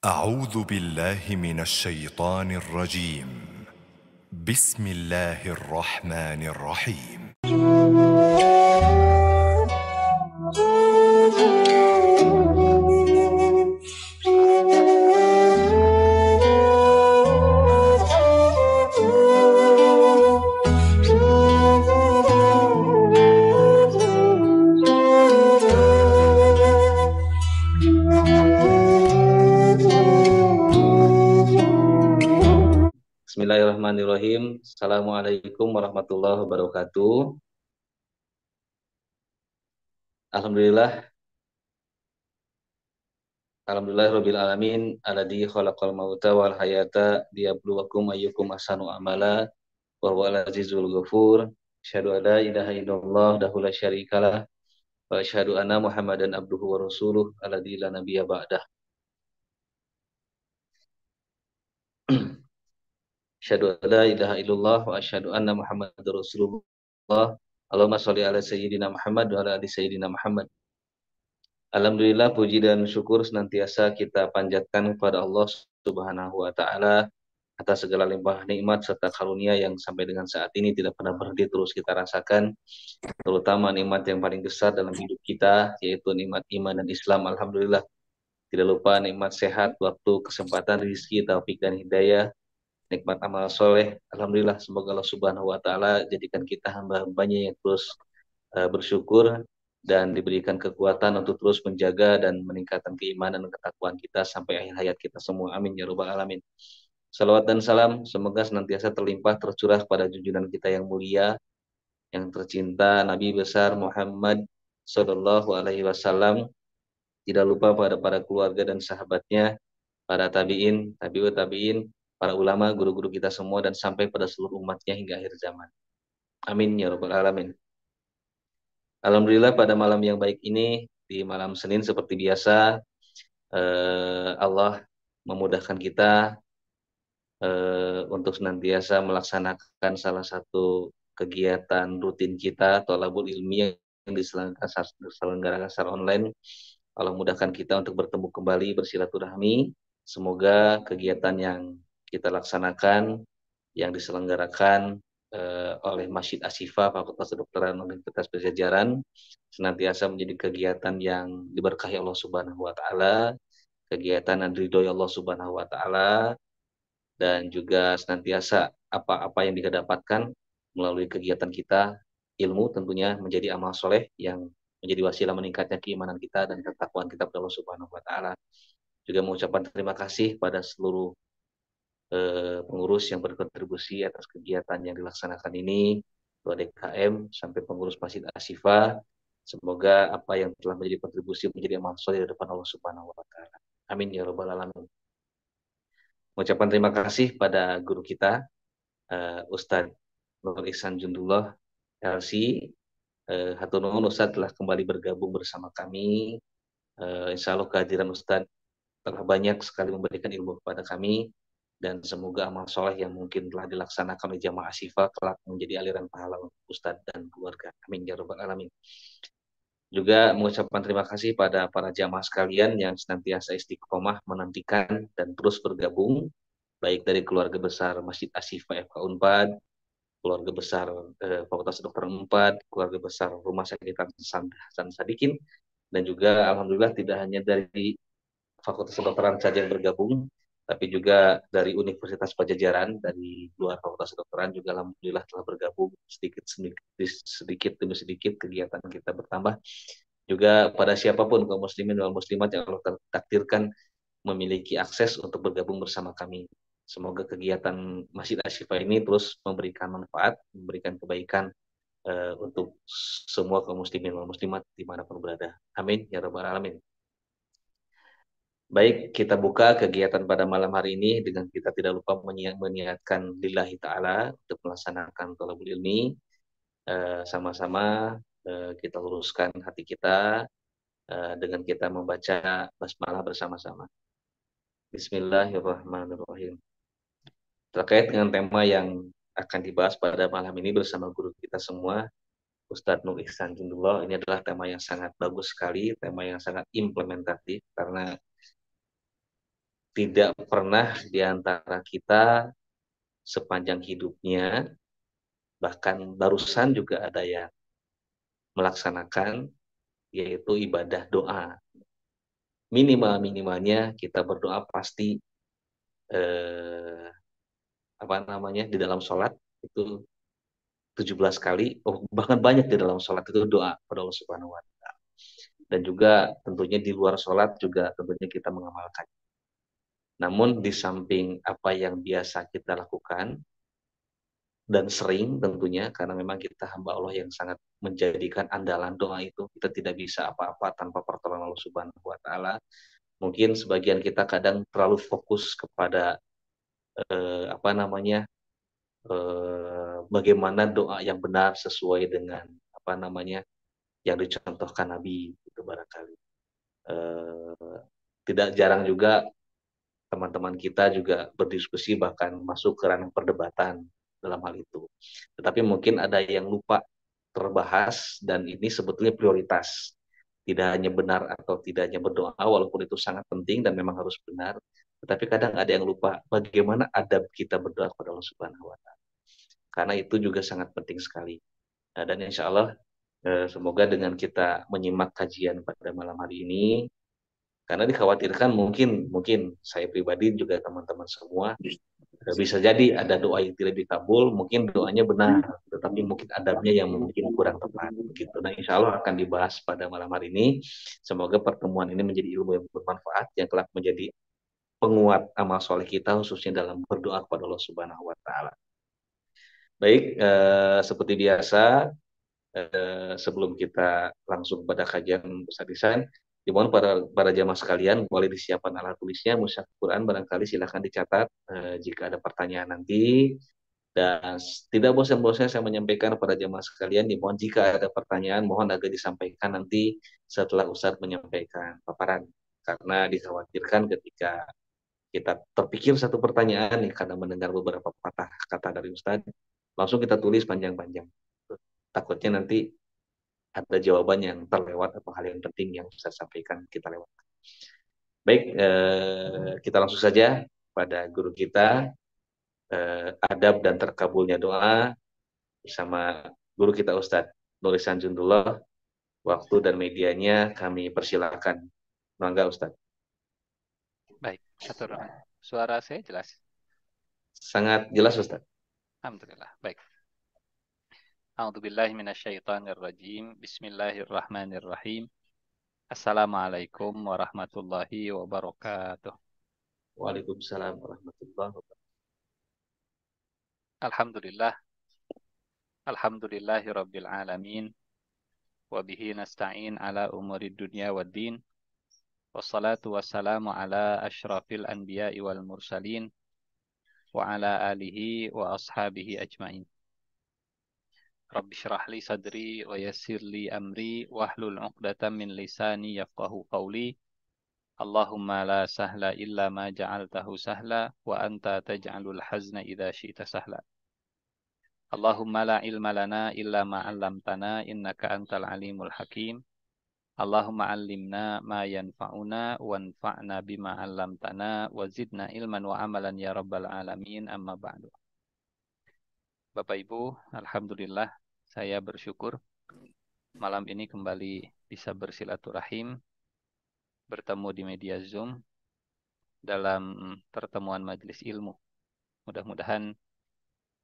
أعوذ بالله من الشيطان الرجيم. بسم الله الرحمن الرحيم. Bismillahirrahmanirrahim. Assalamualaikum warahmatullahi wabarakatuh. Alhamdulillah, alhamdulillahirabbil alamin, alladzi khalaqal mauta wal hayata liyabluwakum ayyukum ahsanu amala wa huwal azizul ghafur. Asyhadu an la ilaha illallah wahdahu la syarikalah wa asyhadu anna Muhammadan abduhu wa rasuluh alladzi la nabiyya ba'dah. Asyhadu an la ilaha illallah wa asyhadu anna Muhammadar rasulullah. Allahumma sholli ala sayyidina Muhammad wa ala ali sayyidina Muhammad. Alhamdulillah, puji dan syukur senantiasa kita panjatkan kepada Allah Subhanahu wa Ta'ala atas segala limpah nikmat serta karunia yang sampai dengan saat ini tidak pernah berhenti terus kita rasakan, terutama nikmat yang paling besar dalam hidup kita, yaitu nikmat iman dan Islam. Alhamdulillah, tidak lupa nikmat sehat, waktu, kesempatan, rezeki, taufik dan hidayah, nikmat amal soleh. Alhamdulillah, semoga Allah Subhanahu wa Ta'ala jadikan kita hamba-hambanya yang terus bersyukur dan diberikan kekuatan untuk terus menjaga dan meningkatkan keimanan dan ketakwaan kita sampai akhir hayat kita semua. Amin ya rabbal alamin. Salawat dan salam semoga senantiasa terlimpah tercurah kepada junjungan kita yang mulia, yang tercinta, Nabi besar Muhammad Sallallahu Alaihi Wasallam. Tidak lupa pada para keluarga dan sahabatnya, para tabiin, tabiut tabiin, para ulama, guru-guru kita semua, dan sampai pada seluruh umatnya hingga akhir zaman. Amin ya rabbal alamin. Alhamdulillah, pada malam yang baik ini, di malam Senin seperti biasa, Allah memudahkan kita untuk senantiasa melaksanakan salah satu kegiatan rutin kita, thalabul ilmi, yang diselenggarakan secara online. Allah mudahkan kita untuk bertemu kembali, bersilaturahmi. Semoga kegiatan yang kita laksanakan, yang diselenggarakan oleh Masjid Ashifa Fakultas Kedokteran Universitas Pajajaran, senantiasa menjadi kegiatan yang diberkahi Allah Subhanahu wa Ta'ala, kegiatan yang diridhoi Allah Subhanahu wa Ta'ala, dan juga senantiasa apa-apa yang kita dapatkan melalui kegiatan kita, ilmu tentunya menjadi amal soleh yang menjadi wasilah meningkatnya keimanan kita dan ketakwaan kita kepada Allah Subhanahu wa Ta'ala. Juga mengucapkan terima kasih pada seluruh pengurus yang berkontribusi atas kegiatan yang dilaksanakan ini, Ketua DKM sampai pengurus Masjid Ashifa. Semoga apa yang telah menjadi kontribusi menjadi amal soleh di depan Allah Subhanahu wa Ta'ala. Amin ya rabbal alamin. Mengucapkan terima kasih pada guru kita, Ustadz Nur Ihsan Jundullah LC. Hatur nuhun, Ustadz telah kembali bergabung bersama kami. Insya Allah kehadiran Ustadz telah banyak sekali memberikan ilmu kepada kami, dan semoga amal soleh yang mungkin telah dilaksanakan oleh jamaah Ashifa kelak menjadi aliran pahala untuk Ustadz dan keluarga. Amin ya rabbal alamin. Juga mengucapkan terima kasih pada para jamaah sekalian yang senantiasa istiqomah menantikan dan terus bergabung, baik dari keluarga besar Masjid Ashifa FK Unpad, keluarga besar Fakultas Kedokteran Unpad, keluarga besar Rumah Sakit Hasan Sadikin, dan juga alhamdulillah tidak hanya dari Fakultas Kedokteran saja yang bergabung, tapi juga dari Universitas Pajajaran, dari luar Fakultas Kedokteran juga alhamdulillah telah bergabung sedikit demi sedikit, kegiatan kita bertambah. Juga pada siapapun kaum muslimin dan muslimat yang Allah takdirkan memiliki akses untuk bergabung bersama kami. Semoga kegiatan Masjid Ashifa ini terus memberikan manfaat, memberikan kebaikan untuk semua kaum muslimin dan muslimat dimanapun berada. Amin ya rabbal alamin. Baik, kita buka kegiatan pada malam hari ini dengan kita tidak lupa meniatkan lillahi ta'ala untuk melaksanakan thalabul ilmi. Sama-sama kita luruskan hati kita dengan kita membaca basmalah bersama-sama. Bismillahirrahmanirrahim. Terkait dengan tema yang akan dibahas pada malam ini bersama guru kita semua, Ustadz Nur Ihsan Jundullah, ini adalah tema yang sangat bagus sekali, tema yang sangat implementatif, karena tidak pernah di antara kita sepanjang hidupnya, bahkan barusan juga ada yang melaksanakan, yaitu ibadah doa. Minimalnya kita berdoa pasti eh, di dalam sholat itu 17 kali, bahkan banyak di dalam sholat itu doa pada Allah Subhanahu wa Ta'ala. Dan juga tentunya di luar sholat juga tentunya kita mengamalkan. Namun di samping apa yang biasa kita lakukan dan sering tentunya, karena memang kita hamba Allah yang sangat menjadikan andalan doa itu, kita tidak bisa apa-apa tanpa pertolongan Allah Subhanahu wa Ta'ala. Mungkin sebagian kita kadang terlalu fokus kepada bagaimana doa yang benar sesuai dengan yang dicontohkan Nabi itu barangkali. Tidak jarang juga teman-teman kita juga berdiskusi bahkan masuk ke ranah perdebatan dalam hal itu. Tetapi mungkin ada yang lupa terbahas dan ini sebetulnya prioritas. Tidak hanya benar atau tidaknya berdoa walaupun itu sangat penting dan memang harus benar, tetapi kadang ada yang lupa bagaimana adab kita berdoa kepada Allah Subhanahu wa Ta'ala. Karena itu juga sangat penting sekali. Nah, dan insya Allah semoga dengan kita menyimak kajian pada malam hari ini, karena dikhawatirkan mungkin saya pribadi juga teman-teman semua bisa jadi ada doa yang tidak dikabul, mungkin doanya benar, tetapi mungkin adabnya yang mungkin kurang tepat. Begitu. Nah, insya Allah akan dibahas pada malam hari ini. Semoga pertemuan ini menjadi ilmu yang bermanfaat, yang kelak menjadi penguat amal soleh kita, khususnya dalam berdoa kepada Allah Subhanahu wa Ta'ala. Baik, seperti biasa, sebelum kita langsung pada kajian Ustaz Ihsan, dimohon para jamaah sekalian boleh disiapkan alat tulisnya, mushaf Quran barangkali silahkan dicatat jika ada pertanyaan nanti. Dan tidak bosan-bosannya saya menyampaikan kepada jamaah sekalian, dimohon jika ada pertanyaan mohon agak disampaikan nanti setelah Ustadz menyampaikan paparan. Karena dikhawatirkan ketika kita terpikir satu pertanyaan nih karena mendengar beberapa patah kata dari Ustadz, langsung kita tulis panjang-panjang. Takutnya nanti ada jawaban yang terlewat atau hal yang penting yang saya sampaikan kita lewat. Baik, kita langsung saja pada guru kita, adab dan terkabulnya doa bersama guru kita Ustadz Nuri Sanjundullah. Waktu dan medianya kami persilakan. Mangga Ustadz. Baik, atur. Suara saya jelas? Sangat jelas Ustadz. Alhamdulillah. Baik. A'udzubillahi minasyaitonirrajim. Bismillahirrahmanirrahim. Assalamualaikum warahmatullahi wabarakatuh. Waalaikumsalam warahmatullahi wabarakatuh. Alhamdulillah. Alhamdulillahi rabbil alamin. Wabihi nasta'in ala umuri dunya waddin. Wassalatu wassalamu ala ashrafil anbiya'i wal mursalin. Wa ala alihi wa ashabihi ajma'in. Rabbi syrah li sadri wa yassir li amri wahlul 'uqdatam min lisani yafqahu qawli. Allahumma la sahla illa ma ja'altahu sahla wa anta taj'alul hazna idza syi'ta sahla. Allahumma la ilma lana illa ma 'allamtana innaka antal alimul hakim. Allahumma 'allimna ma yanfa'una wanfa'na bima 'allamtana wa zidna ilman wa amalan ya rabbal alamin, amma ba'du. Bapak Ibu, alhamdulillah saya bersyukur malam ini kembali bisa bersilaturahim, bertemu di media Zoom dalam pertemuan majelis ilmu. Mudah-mudahan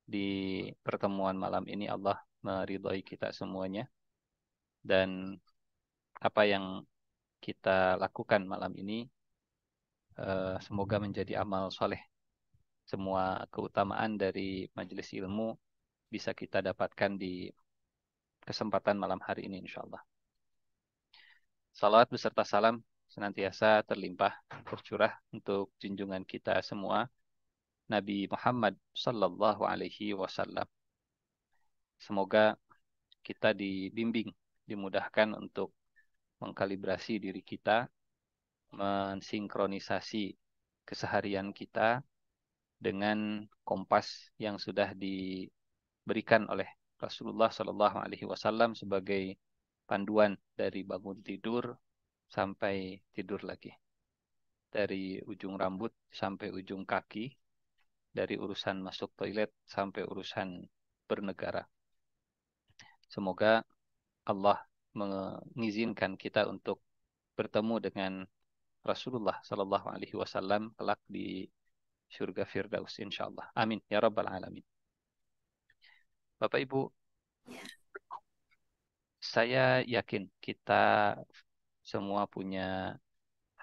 di pertemuan malam ini Allah meridhai kita semuanya, dan apa yang kita lakukan malam ini semoga menjadi amal soleh. Semua keutamaan dari majelis ilmu bisa kita dapatkan di kesempatan malam hari ini insyaallah. Salawat beserta salam senantiasa terlimpah tercurah untuk junjungan kita semua Nabi Muhammad sallallahu alaihi wasallam. Semoga kita dibimbing, dimudahkan untuk mengkalibrasi diri kita, mensinkronisasi keseharian kita dengan kompas yang sudah diberikan oleh Rasulullah sallallahu alaihi wasallam sebagai panduan dari bangun tidur sampai tidur lagi. dari ujung rambut sampai ujung kaki, dari urusan masuk toilet sampai urusan bernegara. Semoga Allah mengizinkan kita untuk bertemu dengan Rasulullah Sallallahu Alaihi Wasallam kelak di surga Firdaus insyaallah. Amin ya rabbal alamin. Bapak Ibu, saya yakin kita semua punya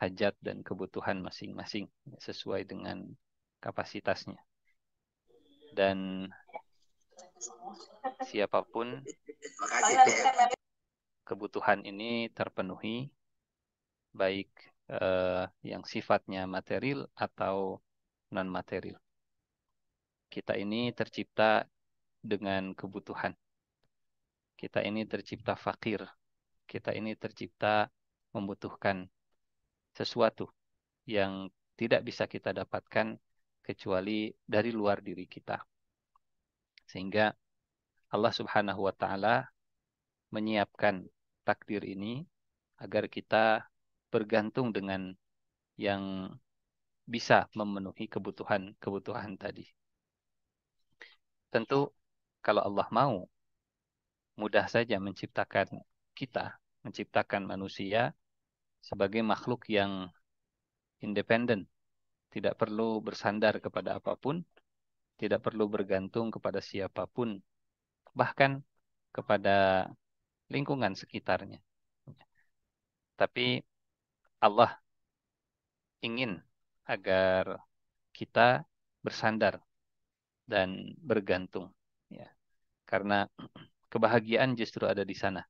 hajat dan kebutuhan masing-masing sesuai dengan kapasitasnya. Dan siapapun itu kebutuhan ini terpenuhi, baik yang sifatnya material atau non-material. Kita ini tercipta dengan kebutuhan. Kita ini tercipta fakir. Kita ini tercipta membutuhkan sesuatu yang tidak bisa kita dapatkan kecuali dari luar diri kita. Sehingga Allah Subhanahu wa taala menyiapkan takdir ini agar kita bergantung dengan yang bisa memenuhi kebutuhan tadi. Tentu kalau Allah mau, mudah saja menciptakan kita, menciptakan manusia sebagai makhluk yang independen, tidak perlu bersandar kepada apapun, tidak perlu bergantung kepada siapapun, bahkan kepada lingkungan sekitarnya. Tapi Allah ingin agar kita bersandar dan bergantung, ya. Karena kebahagiaan justru ada di sana.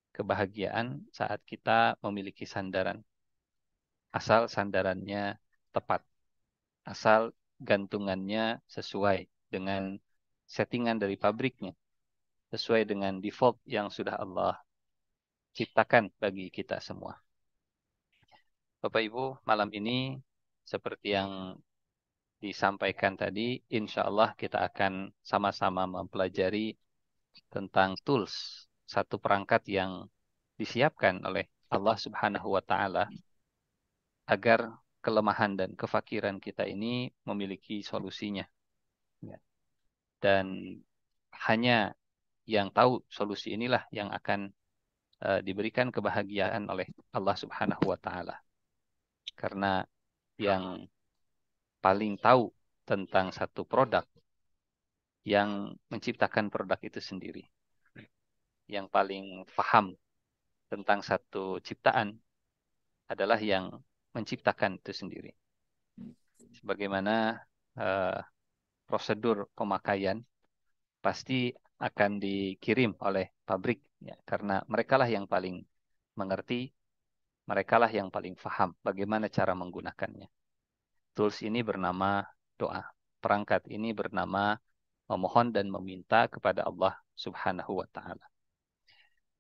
Kebahagiaan saat kita memiliki sandaran. Asal sandarannya tepat. Asal gantungannya sesuai dengan settingan dari pabriknya. Sesuai dengan default yang sudah Allah ciptakan bagi kita semua. Bapak Ibu, malam ini seperti yang disampaikan tadi, insya Allah kita akan sama-sama mempelajari tentang tools, satu perangkat yang disiapkan oleh Allah Subhanahu wa taala agar kelemahan dan kefakiran kita ini memiliki solusinya. Ya. Dan hanya yang tahu solusi inilah yang akan diberikan kebahagiaan oleh Allah Subhanahu wa taala. Karena yang paling tahu tentang satu produk, yang menciptakan produk itu sendiri. Yang paling paham tentang satu ciptaan adalah yang menciptakan itu sendiri. Sebagaimana prosedur pemakaian pasti akan dikirim oleh pabrik, ya, karena merekalah yang paling mengerti, merekalah yang paling paham bagaimana cara menggunakannya. Tools ini bernama doa. Perangkat ini bernama memohon dan meminta kepada Allah Subhanahu wa taala.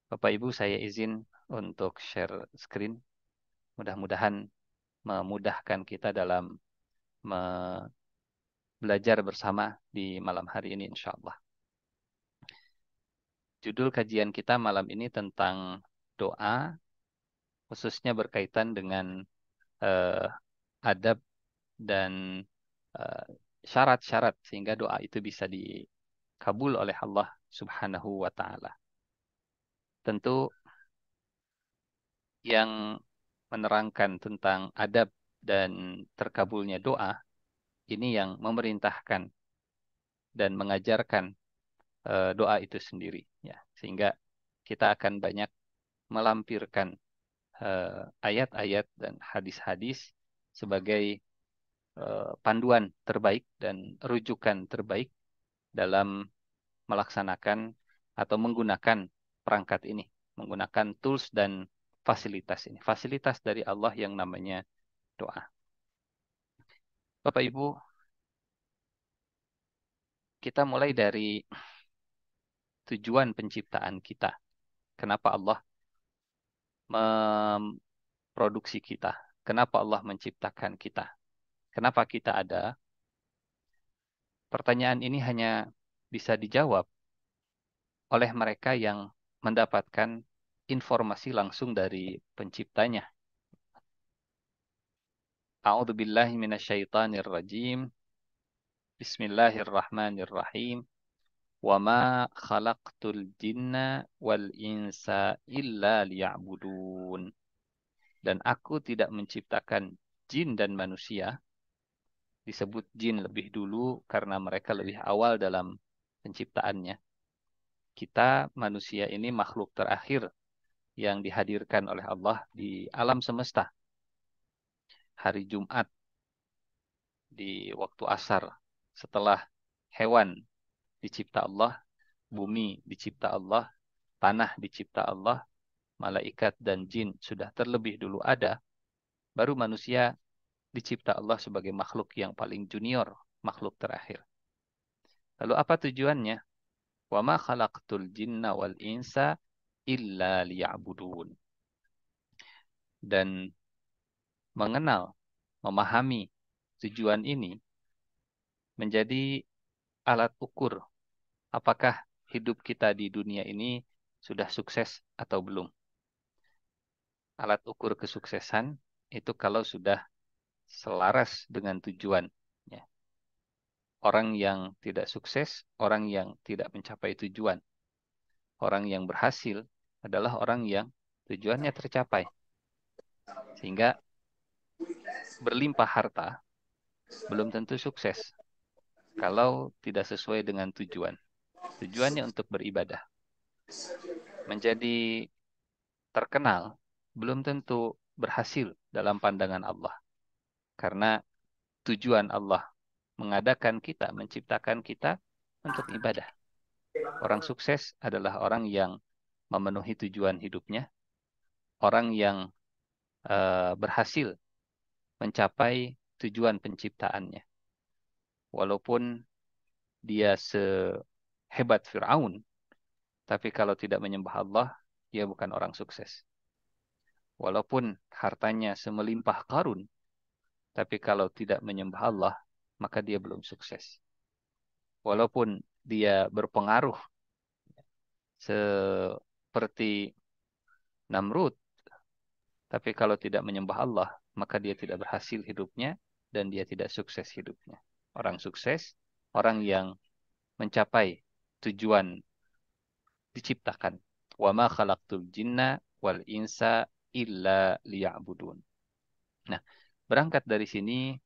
Bapak Ibu, saya izin untuk share screen. Mudah-mudahan memudahkan kita dalam belajar bersama di malam hari ini insyaallah. Judul kajian kita malam ini tentang doa, khususnya berkaitan dengan adab dan syarat-syarat sehingga doa itu bisa dikabul oleh Allah Subhanahu wa taala. Tentu yang menerangkan tentang adab dan terkabulnya doa ini yang memerintahkan dan mengajarkan doa itu sendiri, ya. Sehingga kita akan banyak melampirkan ayat-ayat dan hadis-hadis sebagai panduan terbaik dan rujukan terbaik dalam melaksanakan atau menggunakan perangkat ini, menggunakan tools dan fasilitas ini. Fasilitas dari Allah yang namanya doa. Bapak Ibu, kita mulai dari tujuan penciptaan kita. Kenapa Allah memproduksi kita? Kenapa Allah menciptakan kita? Kenapa kita ada? Pertanyaan ini hanya bisa dijawab oleh mereka yang mendapatkan informasi langsung dari penciptanya. A'udzu billahi minasyaitonir rajim. Bismillahirrahmanirrahim. Wa ma khalaqtul jinna wal insa illa liya'budun. Dan aku tidak menciptakan jin dan manusia. Disebut jin lebih dulu karena mereka lebih awal dalam penciptaannya. Kita manusia ini makhluk terakhir yang dihadirkan oleh Allah di alam semesta. Hari Jumat di waktu asar setelah hewan dicipta Allah, bumi dicipta Allah, tanah dicipta Allah, malaikat dan jin sudah terlebih dulu ada, baru manusia dicipta Allah sebagai makhluk yang paling junior, makhluk terakhir. Lalu apa tujuannya? Wa ma khalaqtul jinna wal insa illa liya'budun. Dan mengenal, memahami tujuan ini menjadi alat ukur apakah hidup kita di dunia ini sudah sukses atau belum. Alat ukur kesuksesan itu kalau sudah selaras dengan tujuan. Ya. Orang yang tidak sukses, orang yang tidak mencapai tujuan. Orang yang berhasil adalah orang yang tujuannya tercapai. Sehingga berlimpah harta belum tentu sukses kalau tidak sesuai dengan tujuan. Tujuannya untuk beribadah. Menjadi terkenal belum tentu berhasil dalam pandangan Allah. Karena tujuan Allah mengadakan kita, menciptakan kita untuk ibadah. Orang sukses adalah orang yang memenuhi tujuan hidupnya, orang yang berhasil mencapai tujuan penciptaannya. Walaupun dia sehebat Fir'aun, tapi kalau tidak menyembah Allah, dia bukan orang sukses. Walaupun hartanya semelimpah Qarun, tapi kalau tidak menyembah Allah, maka dia belum sukses. Walaupun dia berpengaruh seperti Namrud, tapi kalau tidak menyembah Allah, maka dia tidak berhasil hidupnya dan dia tidak sukses hidupnya. Orang sukses, orang yang mencapai tujuan diciptakan. Wa ma khalaqtul jinna wal insa illa liya'budun. Nah, berangkat dari sini,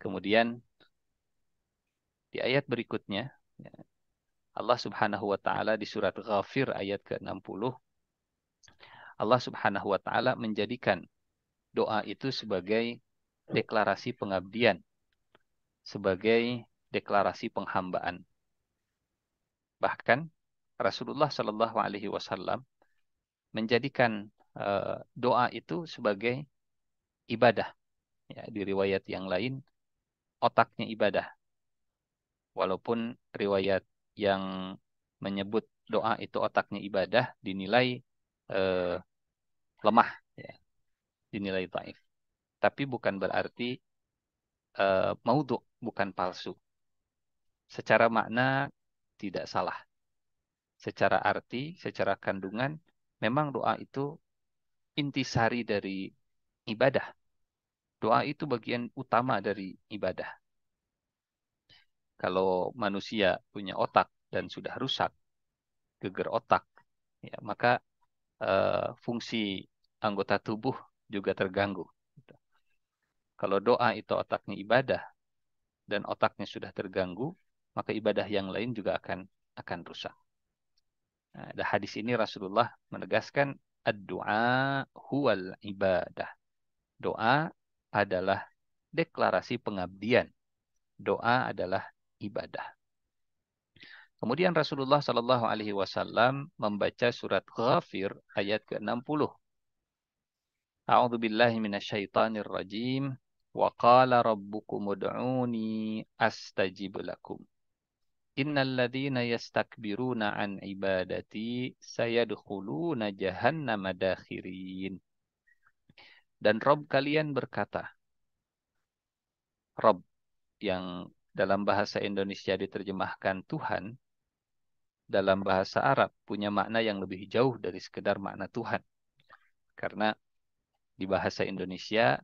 kemudian di ayat berikutnya, ya, Allah Subhanahu wa taala di surat Ghafir ayat ke-60, Allah Subhanahu wa taala menjadikan doa itu sebagai deklarasi pengabdian, sebagai deklarasi penghambaan. Bahkan Rasulullah Shallallahu alaihi wasallam menjadikan doa itu sebagai ibadah. Ya, di riwayat yang lain otaknya ibadah. Walaupun riwayat yang menyebut doa itu otaknya ibadah dinilai lemah, ya, dinilai dhaif. Tapi bukan berarti maudhu, bukan palsu. Secara makna tidak salah. Secara arti, secara kandungan, memang doa itu intisari dari ibadah. Doa itu bagian utama dari ibadah. Kalau manusia punya otak dan sudah rusak, geger otak, ya, maka fungsi anggota tubuh juga terganggu. Kalau doa itu otaknya ibadah dan otaknya sudah terganggu, maka ibadah yang lain juga akan rusak. Nah, di hadis ini Rasulullah menegaskan ad-du'a huwal ibadah. Doa adalah deklarasi pengabdian. Doa adalah ibadah. Kemudian Rasulullah Shallallahu alaihi wasallam membaca surat Ghafir ayat ke-60. A'udzu billahi minasyaitonir rajim. Wa qala rabbukum ud'uni astajib lakum. Innal ladzina yastakbiruna an ibadati sayadkhuluna jahannama dakhirin. Dan Rob kalian berkata, Rob yang dalam bahasa Indonesia diterjemahkan Tuhan, dalam bahasa Arab punya makna yang lebih jauh dari sekedar makna Tuhan. Karena di bahasa Indonesia,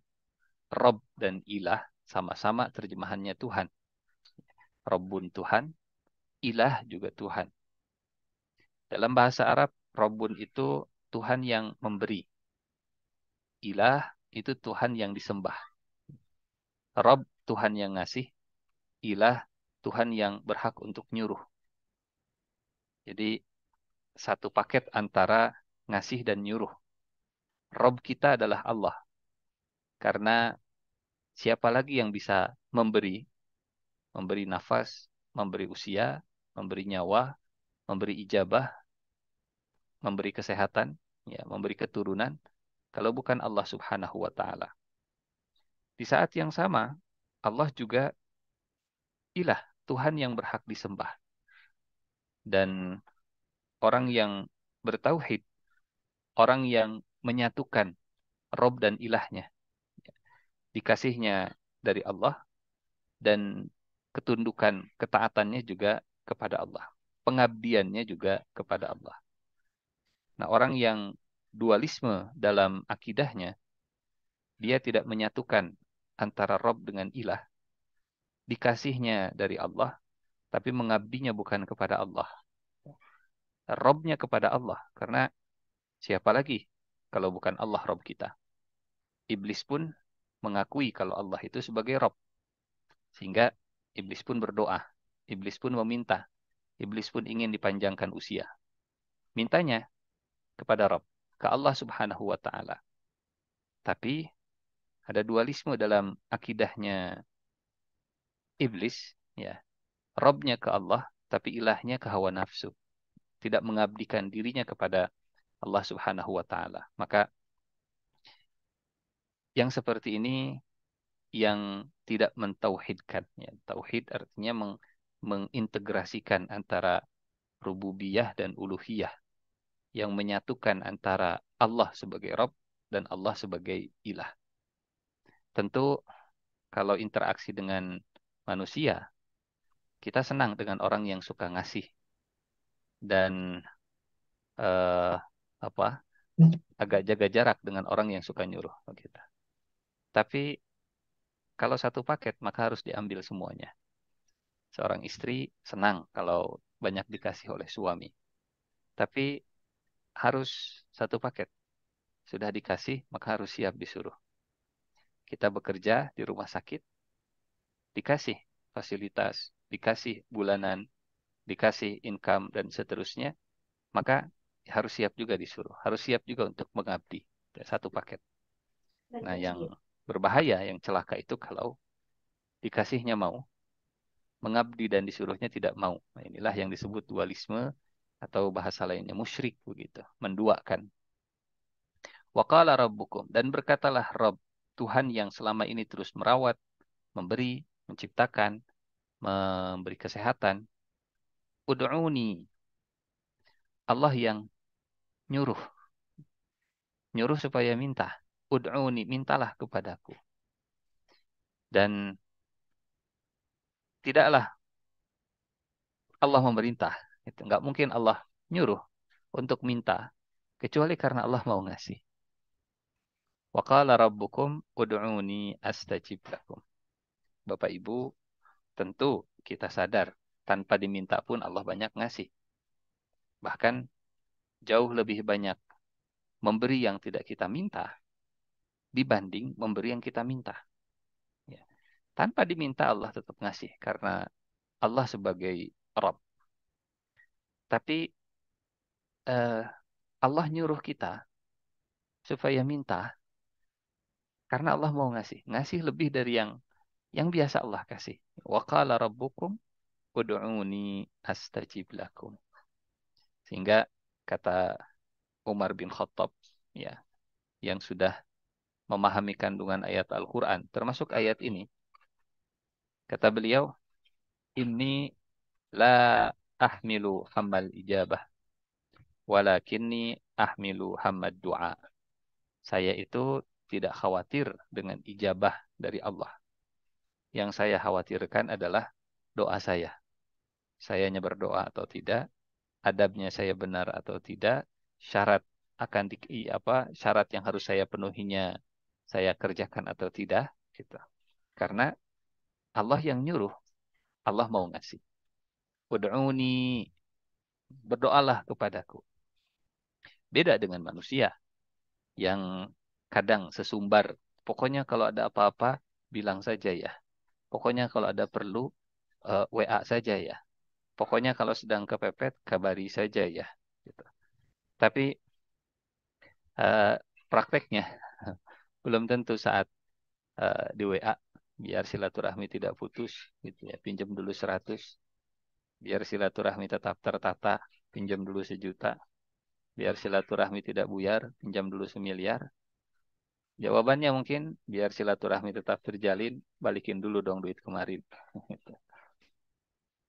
Rob dan ilah sama-sama terjemahannya Tuhan. Robbun Tuhan, ilah juga Tuhan. Dalam bahasa Arab, Robbun itu Tuhan yang memberi. Ilah itu Tuhan yang disembah. Rob Tuhan yang ngasih, ilah Tuhan yang berhak untuk nyuruh. Jadi satu paket antara ngasih dan nyuruh. Rob kita adalah Allah. Karena siapa lagi yang bisa memberi? Memberi nafas, memberi usia, memberi nyawa, memberi ijabah, memberi kesehatan, ya, memberi keturunan, kalau bukan Allah Subhanahu wa taala. Di saat yang sama, Allah juga ilah, Tuhan yang berhak disembah. Dan orang yang bertauhid, orang yang menyatukan Rob dan ilahnya, dikasihnya dari Allah, dan ketundukan ketaatannya juga kepada Allah. Pengabdiannya juga kepada Allah. Nah, orang yang dualisme dalam akidahnya, dia tidak menyatukan antara Rob dengan ilah, dikasihnya dari Allah, tapi mengabdinya bukan kepada Allah. Robnya kepada Allah, karena siapa lagi kalau bukan Allah Rob kita. Iblis pun mengakui kalau Allah itu sebagai Rob. Sehingga Iblis pun berdoa, Iblis pun meminta, Iblis pun ingin dipanjangkan usia. Mintanya kepada Rob, ke Allah Subhanahu wa taala. Tapi ada dualisme dalam akidahnya Iblis, ya. Robnya ke Allah, tapi ilahnya ke hawa nafsu. Tidak mengabdikan dirinya kepada Allah Subhanahu wa taala. Maka yang seperti ini yang tidak mentauhidkan, ya. Tauhid artinya mengintegrasikan antara rububiyah dan uluhiyah, yang menyatukan antara Allah sebagai Rabb dan Allah sebagai ilah. Tentu kalau interaksi dengan manusia, kita senang dengan orang yang suka ngasih dan eh, apa agak jaga jarak dengan orang yang suka nyuruh begitu. Tapi kalau satu paket maka harus diambil semuanya. Seorang istri senang kalau banyak dikasih oleh suami. Tapi harus satu paket. Sudah dikasih maka harus siap disuruh. Kita bekerja di rumah sakit, dikasih fasilitas, dikasih bulanan, dikasih income dan seterusnya, maka harus siap juga disuruh. Harus siap juga untuk mengabdi. Satu paket. Nah, yang berbahaya, yang celaka itu kalau dikasihnya mau, mengabdi dan disuruhnya tidak mau. Nah, inilah yang disebut dualisme atau bahasa lainnya musyrik begitu, menduakan. Wa qala rabbukum, dan berkatalah Rabb, Tuhan yang selama ini terus merawat, memberi, menciptakan, memberi kesehatan. Ud'uni, Allah yang nyuruh. Nyuruh supaya minta. Ud'uni, mintalah kepadaku. Dan tidaklah Allah memerintah. Itu enggak mungkin Allah nyuruh untuk minta kecuali karena Allah mau ngasih. Wa qala rabbukum ud'uni astajib lakum. Bapak Ibu, tentu kita sadar tanpa diminta pun Allah banyak ngasih. Bahkan jauh lebih banyak memberi yang tidak kita minta dibanding memberi yang kita minta. Ya. Tanpa diminta Allah tetap ngasih karena Allah sebagai Rabb. Tapi eh, Allah nyuruh kita supaya minta karena Allah mau ngasih. Ngasih lebih dari yang biasa Allah kasih. Wa qala rabbukum ud'uni astajib lakum. Sehingga kata Umar bin Khattab, ya, yang sudah memahami kandungan ayat Al-Quran, termasuk ayat ini, kata beliau, inni la ahmilu hammal ijabah, walakinni ahmilu hammad du'a. Saya itu tidak khawatir dengan ijabah dari Allah. Yang saya khawatirkan adalah doa saya. Sayanya berdoa atau tidak, adabnya saya benar atau tidak, syarat syarat yang harus saya penuhinya saya kerjakan atau tidak. Gitu. Karena Allah yang nyuruh, Allah mau ngasih. Ud'uni, berdoalah kepadaku. Beda dengan manusia yang kadang sesumbar. Pokoknya kalau ada apa-apa, bilang saja ya. Pokoknya kalau ada perlu, WA saja ya. Pokoknya kalau sedang kepepet, kabari saja ya. Gitu. Tapi eh, prakteknya belum tentu saat di WA, biar silaturahmi tidak putus. Gitu ya. Pinjam dulu 100, biar silaturahmi tetap tertata, pinjam dulu 1 juta. Biar silaturahmi tidak buyar, pinjam dulu 1 miliar. Jawabannya mungkin biar silaturahmi tetap terjalin, balikin dulu dong duit kemarin.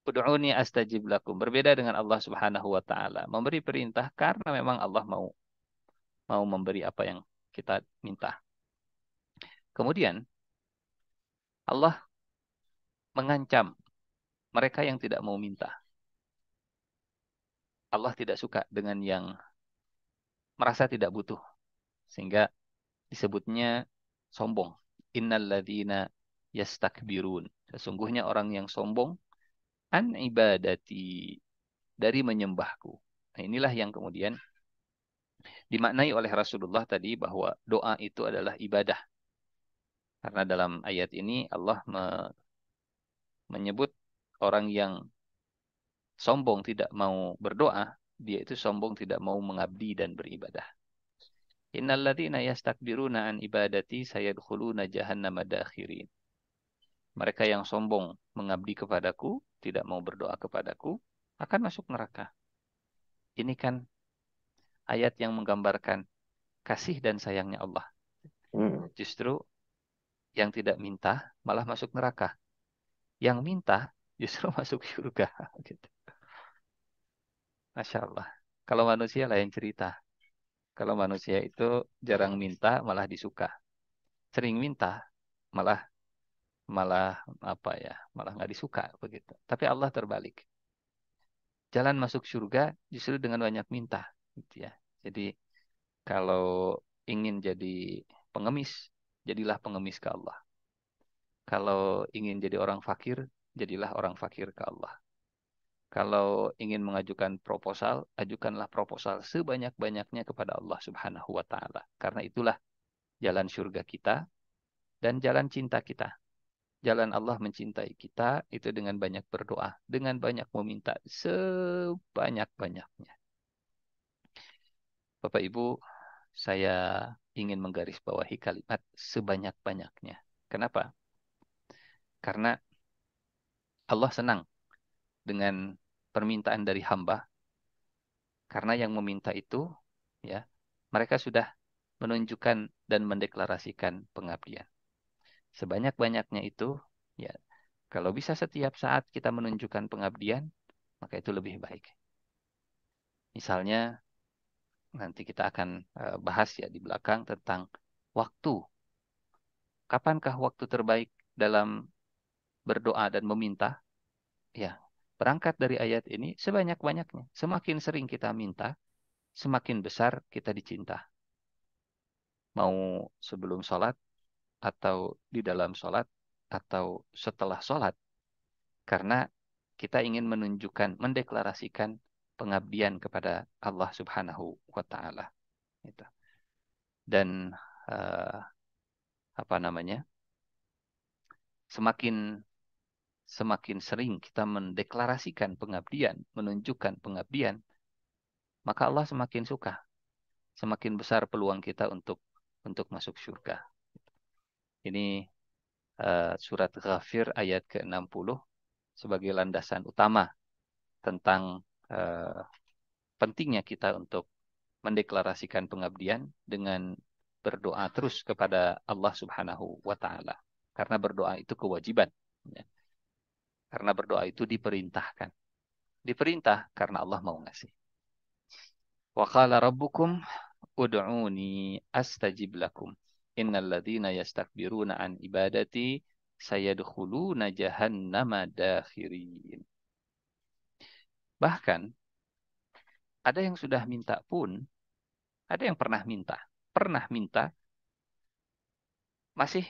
Ud'uni astajib lakum. Berbeda dengan Allah Subhanahu wa taala, memberi perintah karena memang Allah mau memberi apa yang kita minta. Kemudian Allah mengancam mereka yang tidak mau minta. Allah tidak suka dengan yang merasa tidak butuh, sehingga disebutnya sombong. Innalladzina yastakbirun. Sesungguhnya orang yang sombong an ibadati, dari menyembahku. Nah, inilah yang kemudian dimaknai oleh Rasulullah tadi bahwa doa itu adalah ibadah. Karena dalam ayat ini Allah menyebut orang yang sombong tidak mau berdoa, dia itu sombong tidak mau mengabdi dan beribadah. Innalladzina yastakbiruna an ibadati sayadkhuluna jahannama dakhirin. Mereka yang sombong mengabdi kepadaku, tidak mau berdoa kepadaku, akan masuk neraka. Ini kan ayat yang menggambarkan kasih dan sayangnya Allah. Justru yang tidak minta malah masuk neraka. Yang minta justru masuk surga. Gitu. Masya Allah. Kalau manusia lain cerita. Kalau manusia itu jarang minta malah disuka. Sering minta malah malah apa ya? Malah nggak disuka begitu. Tapi Allah terbalik. Jalan masuk surga justru dengan banyak minta. Gitu ya. Jadi kalau ingin jadi pengemis, jadilah pengemis ke Allah. Kalau ingin jadi orang fakir, jadilah orang fakir ke Allah. Kalau ingin mengajukan proposal, ajukanlah proposal sebanyak-banyaknya kepada Allah Subhanahu wa taala. Karena itulah jalan surga kita dan jalan cinta kita. Jalan Allah mencintai kita itu dengan banyak berdoa, dengan banyak meminta sebanyak-banyaknya. Bapak Ibu, saya ingin menggarisbawahi kalimat sebanyak-banyaknya. Kenapa? Karena Allah senang dengan permintaan dari hamba, karena yang meminta itu ya, mereka sudah menunjukkan dan mendeklarasikan pengabdian. Sebanyak-banyaknya itu ya, kalau bisa setiap saat kita menunjukkan pengabdian, maka itu lebih baik. Misalnya nanti kita akan bahas ya di belakang tentang waktu. Kapankah waktu terbaik dalam berdoa dan meminta? Ya, berangkat dari ayat ini sebanyak-banyaknya. Semakin sering kita minta, semakin besar kita dicinta. Mau sebelum sholat, atau di dalam sholat, atau setelah sholat. Karena kita ingin menunjukkan, mendeklarasikan pengabdian kepada Allah Subhanahu wa Ta'ala. Gitu. Dan eh, apa namanya? Semakin semakin sering kita mendeklarasikan pengabdian, menunjukkan pengabdian, maka Allah semakin suka, semakin besar peluang kita untuk masuk surga. Ini surat Ghafir ayat ke-60 sebagai landasan utama tentang pentingnya kita untuk mendeklarasikan pengabdian dengan berdoa terus kepada Allah Subhanahu wa taala. Karena berdoa itu kewajiban. Ya. Karena berdoa itu diperintahkan. Diperintah karena Allah mau ngasih. Wa qala rabbukum ud'uni astajib lakum. Innal ladzina yastakbiruna an ibadati sayadkhuluna jahannama dakhirin. Bahkan ada yang sudah minta pun, ada yang pernah minta, masih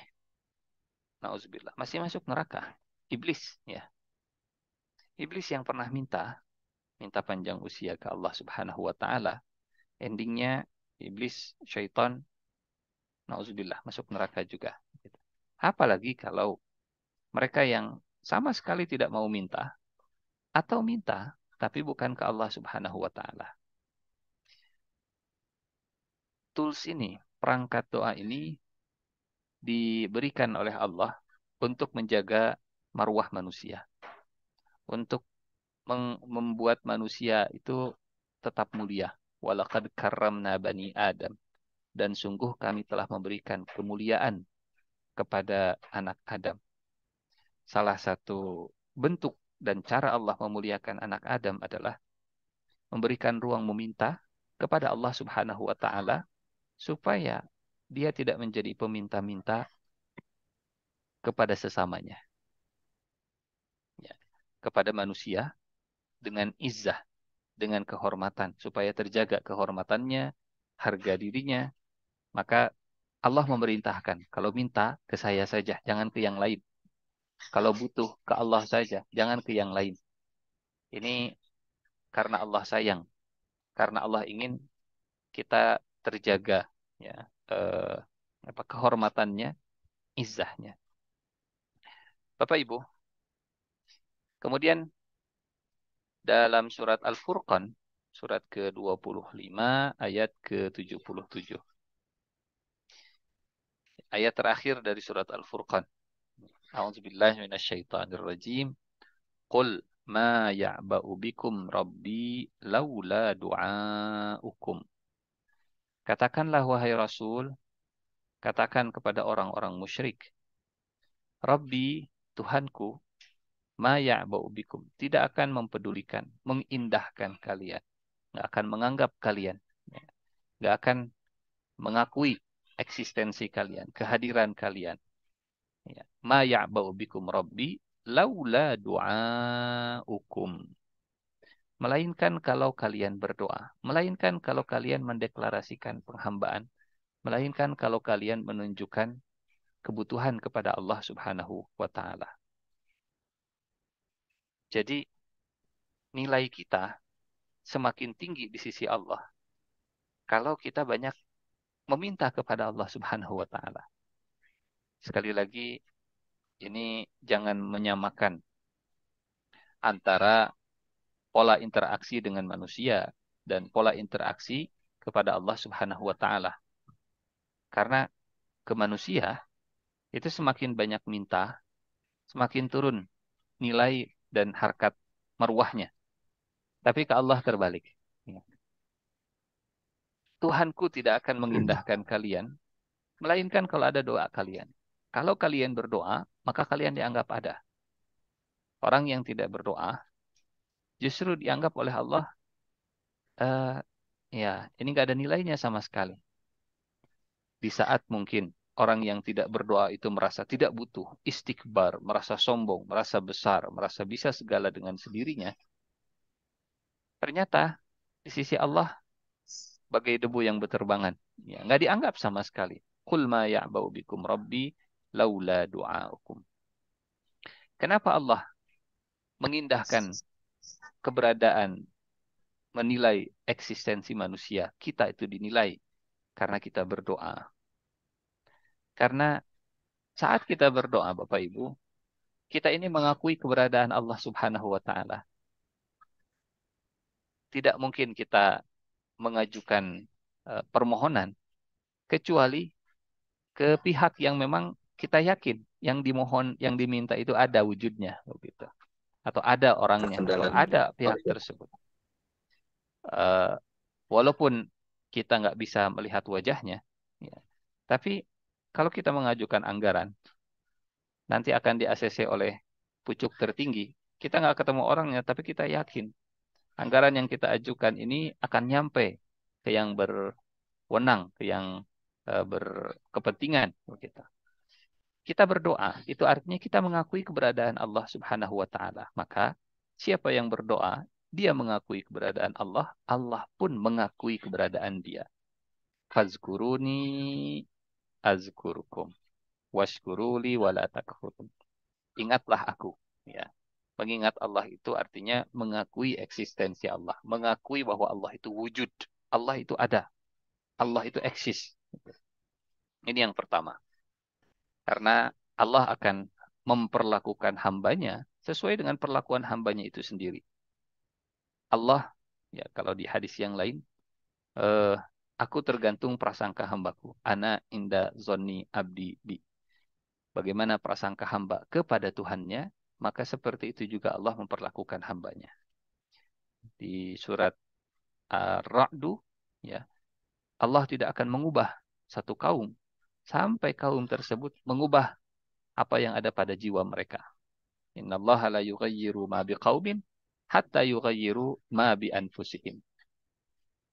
Nauzubillah, masih masuk neraka. Iblis, ya. Iblis yang pernah minta panjang usia ke Allah Subhanahu wa taala, endingnya iblis, syaitan, nauzubillah, masuk neraka juga. Apalagi kalau mereka yang sama sekali tidak mau minta, atau minta, tapi bukan ke Allah Subhanahu wa taala. Tools ini, perangkat doa ini diberikan oleh Allah untuk menjaga marwah manusia, untuk membuat manusia itu tetap mulia. Walaqad karramna bani Adam. Dan sungguh kami telah memberikan kemuliaan kepada anak Adam. Salah satu bentuk dan cara Allah memuliakan anak Adam adalah memberikan ruang meminta kepada Allah Subhanahu wa taala supaya dia tidak menjadi peminta-minta kepada sesamanya. Ya, kepada manusia dengan izzah, dengan kehormatan, supaya terjaga kehormatannya, harga dirinya. Maka Allah memerintahkan, kalau minta ke saya saja, jangan ke yang lain. Kalau butuh ke Allah saja, jangan ke yang lain. Ini karena Allah sayang, karena Allah ingin kita terjaga, ya, kehormatannya, izzahnya. Bapak Ibu, kemudian dalam surat Al-Furqan, surat ke-25 ayat ke-77. Ayat terakhir dari surat Al-Furqan. A'udzubillahi minasyaitonirrajim. Qul ma ya'ba'u bikum rabbi laula du'aukum. Katakanlah wahai Rasul, katakan kepada orang-orang musyrik, Rabbi, Tuhanku, ma ya'ba'u bikum, tidak akan mempedulikan, mengindahkan kalian, nggak akan menganggap kalian, nggak akan mengakui eksistensi kalian, kehadiran kalian. Ma ya'ba'u bikum rabbi laula du'aukum. Melainkan kalau kalian berdoa, melainkan kalau kalian mendeklarasikan penghambaan, melainkan kalau kalian menunjukkan kebutuhan kepada Allah Subhanahu wa taala. Jadi nilai kita semakin tinggi di sisi Allah kalau kita banyak meminta kepada Allah Subhanahu wa taala. Sekali lagi, ini jangan menyamakan antara pola interaksi dengan manusia dan pola interaksi kepada Allah Subhanahu wa taala. Karena ke manusia itu semakin banyak minta, semakin turun nilai dan harkat marwahnya. Tapi ke Allah terbalik. Tuhanku tidak akan mengindahkan kalian, melainkan kalau ada doa kalian. Kalau kalian berdoa, maka kalian dianggap ada. Orang yang tidak berdoa, justru dianggap oleh Allah, ya, ini nggak ada nilainya sama sekali. Di saat mungkin orang yang tidak berdoa itu merasa tidak butuh, istikbar, merasa sombong, merasa besar, merasa bisa segala dengan sendirinya, ternyata di sisi Allah bagai debu yang berterbangan. Ya, nggak dianggap sama sekali. Qul ma ya'ba'u bikum rabbi laula du'aukum. Kenapa Allah mengindahkan keberadaan, menilai eksistensi manusia? Kita itu dinilai karena kita berdoa. Karena saat kita berdoa, Bapak Ibu, kita ini mengakui keberadaan Allah Subhanahu wa taala. Tidak mungkin kita mengajukan permohonan kecuali ke pihak yang memang kita yakin yang dimohon, yang diminta itu ada wujudnya, begitu, atau ada orangnya, atau ada pihak tersebut. Walaupun kita nggak bisa melihat wajahnya, ya, tapi kalau kita mengajukan anggaran, nanti akan di-ACC oleh pucuk tertinggi. Kita nggak ketemu orangnya, tapi kita yakin anggaran yang kita ajukan ini akan nyampe ke yang berwenang, ke yang berkepentingan, begitu. Kita berdoa, itu artinya kita mengakui keberadaan Allah Subhanahu wa taala. Maka siapa yang berdoa, dia mengakui keberadaan Allah, Allah pun mengakui keberadaan dia. Fazkuruni azkurukum washkuruli wa la takfurun. Ingatlah aku, ya. Mengingat Allah itu artinya mengakui eksistensi Allah, mengakui bahwa Allah itu wujud, Allah itu ada, Allah itu eksis. Ini yang pertama. Karena Allah akan memperlakukan hambanya sesuai dengan perlakuan hambanya itu sendiri. Allah, ya kalau di hadis yang lain, aku tergantung prasangka hambaku. Ana inda zonni abdi bi. Bagaimana prasangka hamba kepada Tuhannya, maka seperti itu juga Allah memperlakukan hambanya. Di surat Ar-Ra'du, ya, Allah tidak akan mengubah satu kaum sampai kaum tersebut mengubah apa yang ada pada jiwa mereka. Innallaha la yughayyiru ma biqaumin hatta yughayyiru ma bi anfusihim.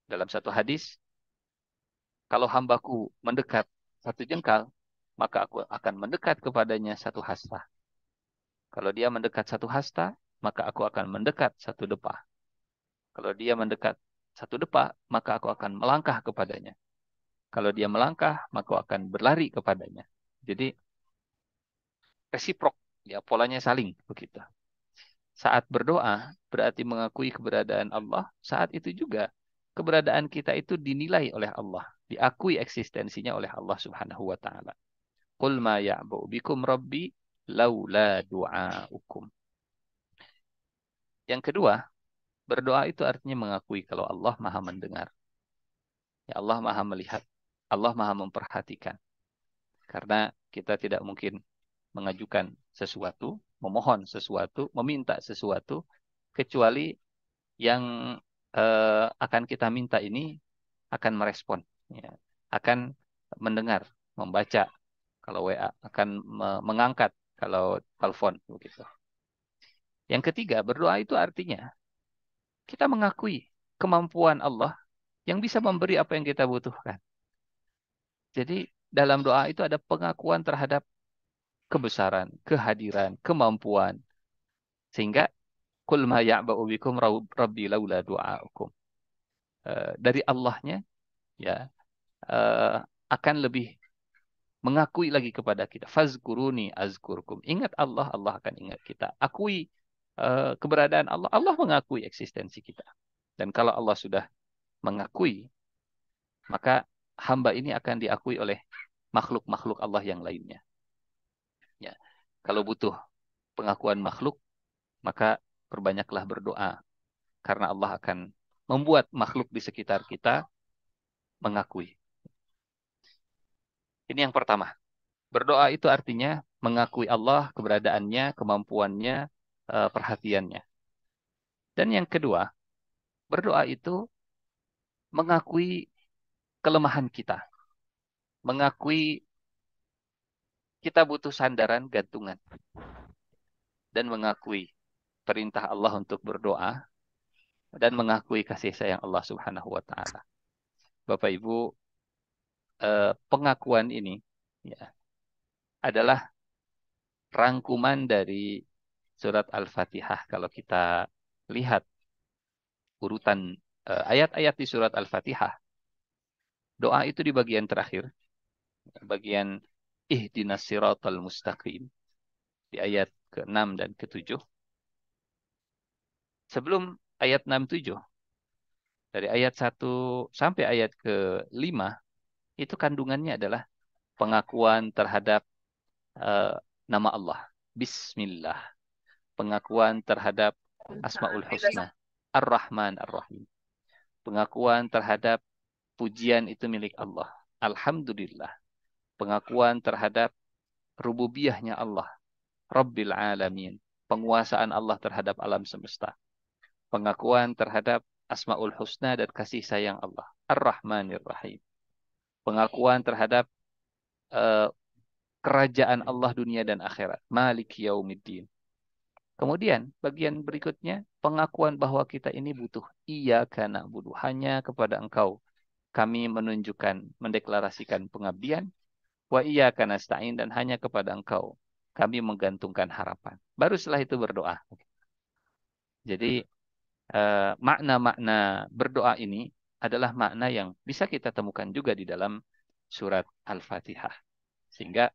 Dalam satu hadis, kalau hambaku mendekat satu jengkal, maka aku akan mendekat kepadanya satu hasta. Kalau dia mendekat satu hasta, maka aku akan mendekat satu depa. Kalau dia mendekat satu depa, maka aku akan melangkah kepadanya. Kalau dia melangkah, maka aku akan berlari kepadanya. Jadi resiprok, ya, polanya saling begitu. Saat berdoa berarti mengakui keberadaan Allah, saat itu juga keberadaan kita itu dinilai oleh Allah, diakui eksistensinya oleh Allah Subhanahu wa taala. Qul ma ya'ba'u bikum rabbi laula du'aukum. Yang kedua, berdoa itu artinya mengakui kalau Allah Maha mendengar. Ya, Allah Maha melihat, Allah Maha memperhatikan. Karena kita tidak mungkin mengajukan sesuatu, memohon sesuatu, meminta sesuatu, kecuali yang akan kita minta ini akan merespon, ya, akan mendengar, membaca kalau WA, akan mengangkat kalau telepon begitu. Yang ketiga, berdoa itu artinya kita mengakui kemampuan Allah yang bisa memberi apa yang kita butuhkan. Jadi dalam doa itu ada pengakuan terhadap kebesaran, kehadiran, kemampuan. Sehingga kul ma ya'ba'u bikum rabbi laula du'aukum. Dari Allahnya, ya, akan lebih mengakui lagi kepada kita. Fazkuruni azkurkum. Ingat Allah, Allah akan ingat kita. Akui keberadaan Allah, Allah mengakui eksistensi kita. Dan kalau Allah sudah mengakui, maka hamba ini akan diakui oleh makhluk-makhluk Allah yang lainnya. Ya. Kalau butuh pengakuan makhluk, maka perbanyaklah berdoa. Karena Allah akan membuat makhluk di sekitar kita mengakui. Ini yang pertama. Berdoa itu artinya mengakui Allah, keberadaannya, kemampuannya, perhatiannya. Dan yang kedua, berdoa itu mengakui kelemahan kita. Mengakui kita butuh sandaran, gantungan. Dan mengakui perintah Allah untuk berdoa. Dan mengakui kasih sayang Allah Subhanahu wa ta'ala. Bapak Ibu, pengakuan ini, ya, adalah rangkuman dari surat Al-Fatihah. Kalau kita lihat urutan ayat-ayat di surat Al-Fatihah, doa itu di bagian terakhir, bagian ihdinas siratal mustaqim, di ayat ke-6 dan ke-7. Sebelum ayat 6-7, dari ayat 1 sampai ayat ke-5, itu kandungannya adalah pengakuan terhadap nama Allah. Bismillah. Pengakuan terhadap Asmaul Husna. Ar-Rahman Ar-Rahim. Pengakuan terhadap pujian itu milik Allah. Alhamdulillah. Pengakuan terhadap rububiyahnya Allah. Rabbil Alamin. Penguasaan Allah terhadap alam semesta. Pengakuan terhadap Asmaul Husna dan kasih sayang Allah. Ar-Rahmanir Rahim. Pengakuan terhadap kerajaan Allah dunia dan akhirat. Maliki Yaumiddin. Kemudian bagian berikutnya pengakuan bahwa kita ini butuh. Iyyaka na'budu, hanya kepada Engkau kami menunjukkan, mendeklarasikan pengabdian. Wa iyyaka nasta'in, dan hanya kepada Engkau kami menggantungkan harapan. Baru setelah itu berdoa. Jadi makna-makna berdoa ini adalah makna yang bisa kita temukan juga di dalam surat Al-Fatihah. Sehingga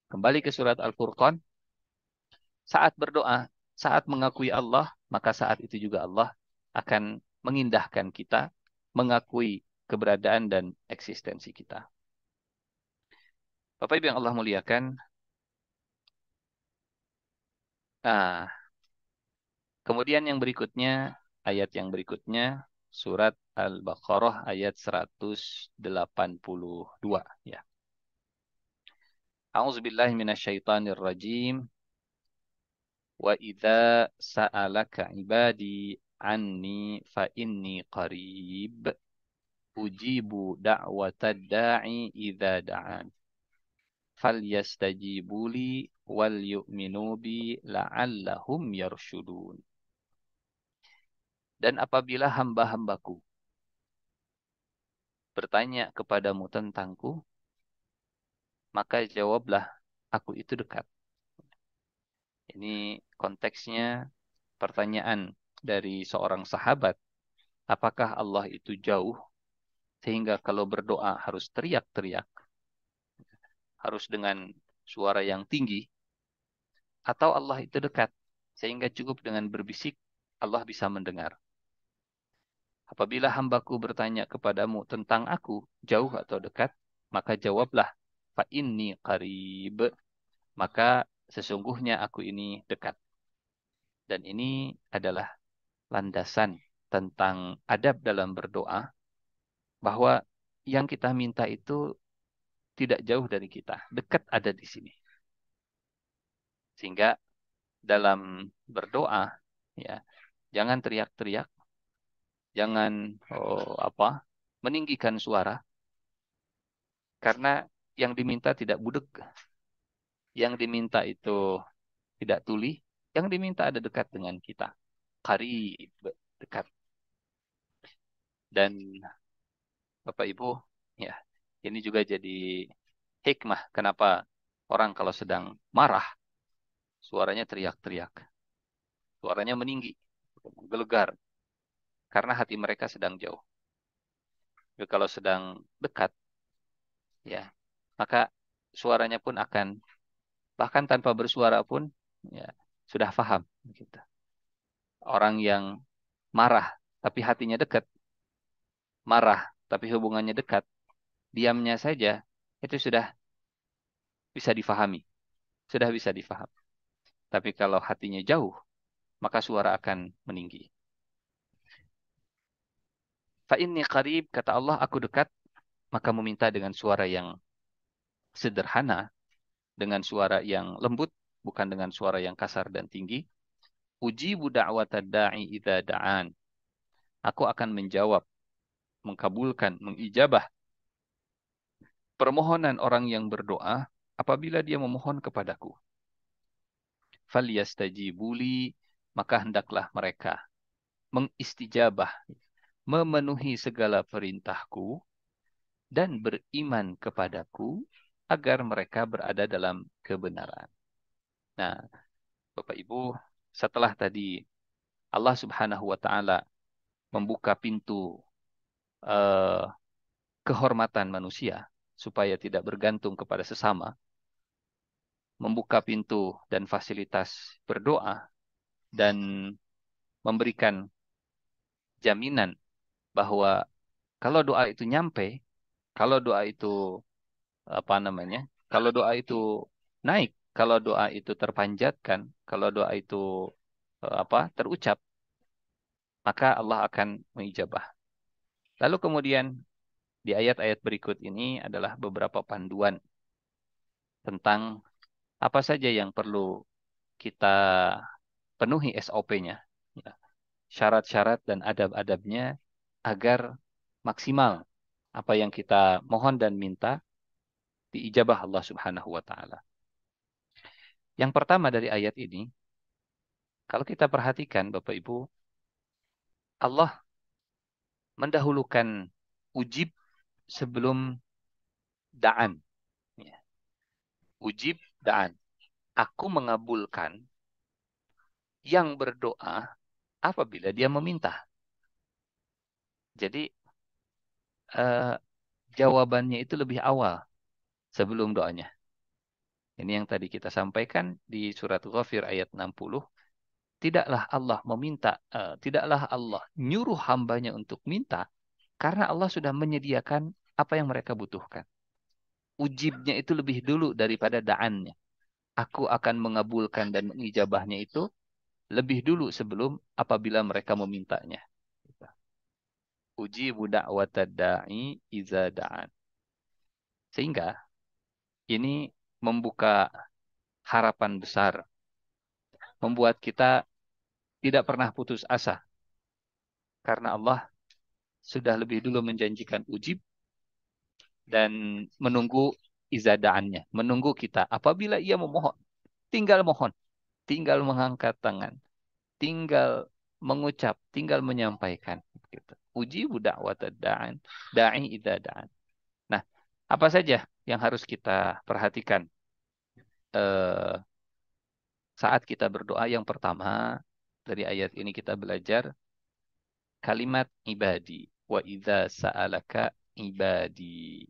Kembali ke surat Al-Furqan, saat berdoa, saat mengakui Allah, maka saat itu juga Allah akan mengindahkan kita, mengakui keberadaan dan eksistensi kita. Bapak Ibu yang Allah muliakan, nah, kemudian yang berikutnya, ayat yang berikutnya, surat Al-Baqarah ayat 182. Ya. A'udzubillahi minasyaitonirrajim. Wa idza sa'alaka ibadi anni fa inni qarib ujibu da'watad da'i idza da'an falyastajibuli wal yu'minu bi la'allahum yarshudun. Dan apabila hamba-hambaku bertanya kepadamu tentangku, maka jawablah, aku itu dekat. Ini konteksnya pertanyaan dari seorang sahabat, apakah Allah itu jauh sehingga kalau berdoa harus teriak-teriak, harus dengan suara yang tinggi, atau Allah itu dekat sehingga cukup dengan berbisik Allah bisa mendengar. Apabila hambaku bertanya kepadamu tentang aku, jauh atau dekat, maka jawablah, fa inni qarib, maka sesungguhnya aku ini dekat. Dan ini adalah landasan tentang adab dalam berdoa, bahwa yang kita minta itu tidak jauh dari kita, dekat ada di sini. Sehingga dalam berdoa, ya, jangan teriak-teriak, jangan meninggikan suara, karena yang diminta tidak budek, yang diminta itu tidak tuli, yang diminta ada dekat dengan kita, qarib, dekat. Dan Bapak Ibu, ya, ini juga jadi hikmah kenapa orang kalau sedang marah, suaranya teriak-teriak, suaranya meninggi, menggelegar, karena hati mereka sedang jauh. Tapi kalau sedang dekat, ya, maka suaranya pun akan, bahkan tanpa bersuara pun, ya, sudah paham. Gitu. Orang yang marah, tapi hatinya dekat, marah, tapi hubungannya dekat, diamnya saja, itu sudah bisa difahami. Sudah bisa difahami. Tapi kalau hatinya jauh, maka suara akan meninggi. Fa inni qarib, kata Allah, aku dekat, maka meminta dengan suara yang sederhana, dengan suara yang lembut, bukan dengan suara yang kasar dan tinggi. Ujibu da'watad da'i idza da'an. Aku akan menjawab, mengkabulkan, mengijabah permohonan orang yang berdoa apabila dia memohon kepadaku. Falyastajibuli, maka hendaklah mereka mengistijabah, memenuhi segala perintahku dan beriman kepadaku agar mereka berada dalam kebenaran. Nah, Bapak Ibu, setelah tadi Allah Subhanahu wa taala membuka pintu eh, kehormatan manusia supaya tidak bergantung kepada sesama, membuka pintu dan fasilitas berdoa, dan memberikan jaminan bahwa kalau doa itu nyampe, kalau doa itu kalau doa itu naik, kalau doa itu terpanjatkan, kalau doa itu terucap, maka Allah akan mengijabah. Lalu kemudian di ayat-ayat berikut ini adalah beberapa panduan tentang apa saja yang perlu kita penuhi SOP-nya, ya, syarat-syarat dan adab-adabnya agar maksimal apa yang kita mohon dan minta diijabah Allah Subhanahu wa taala. Yang pertama dari ayat ini, kalau kita perhatikan Bapak Ibu, Allah mendahulukan ujib sebelum da'an. Ya. Ujib da'an. Aku mengabulkan yang berdoa apabila dia meminta. Jadi jawabannya itu lebih awal sebelum doanya. Ini yang tadi kita sampaikan di surat Ghafir ayat 60. Tidaklah Allah meminta, tidaklah Allah nyuruh hambanya untuk minta, karena Allah sudah menyediakan apa yang mereka butuhkan. Ujibnya itu lebih dulu daripada da'annya. Aku akan mengabulkan dan mengijabahnya itu lebih dulu sebelum apabila mereka memintanya. Ujibu da'watad da'i iza da'an. Sehingga ini membuka harapan besar, membuat kita tidak pernah putus asa. Karena Allah sudah lebih dulu menjanjikan ujib dan menunggu izadaannya, menunggu kita. Apabila ia memohon, tinggal mohon, tinggal mengangkat tangan, tinggal mengucap, tinggal menyampaikan. Gitu. Ujibu da'watad da'an, da'i idza da'an. Nah, apa saja yang harus kita perhatikan eh, saat kita berdoa? Yang pertama, dari ayat ini kita belajar kalimat ibadi. Wa idza sa'alaka ibadi.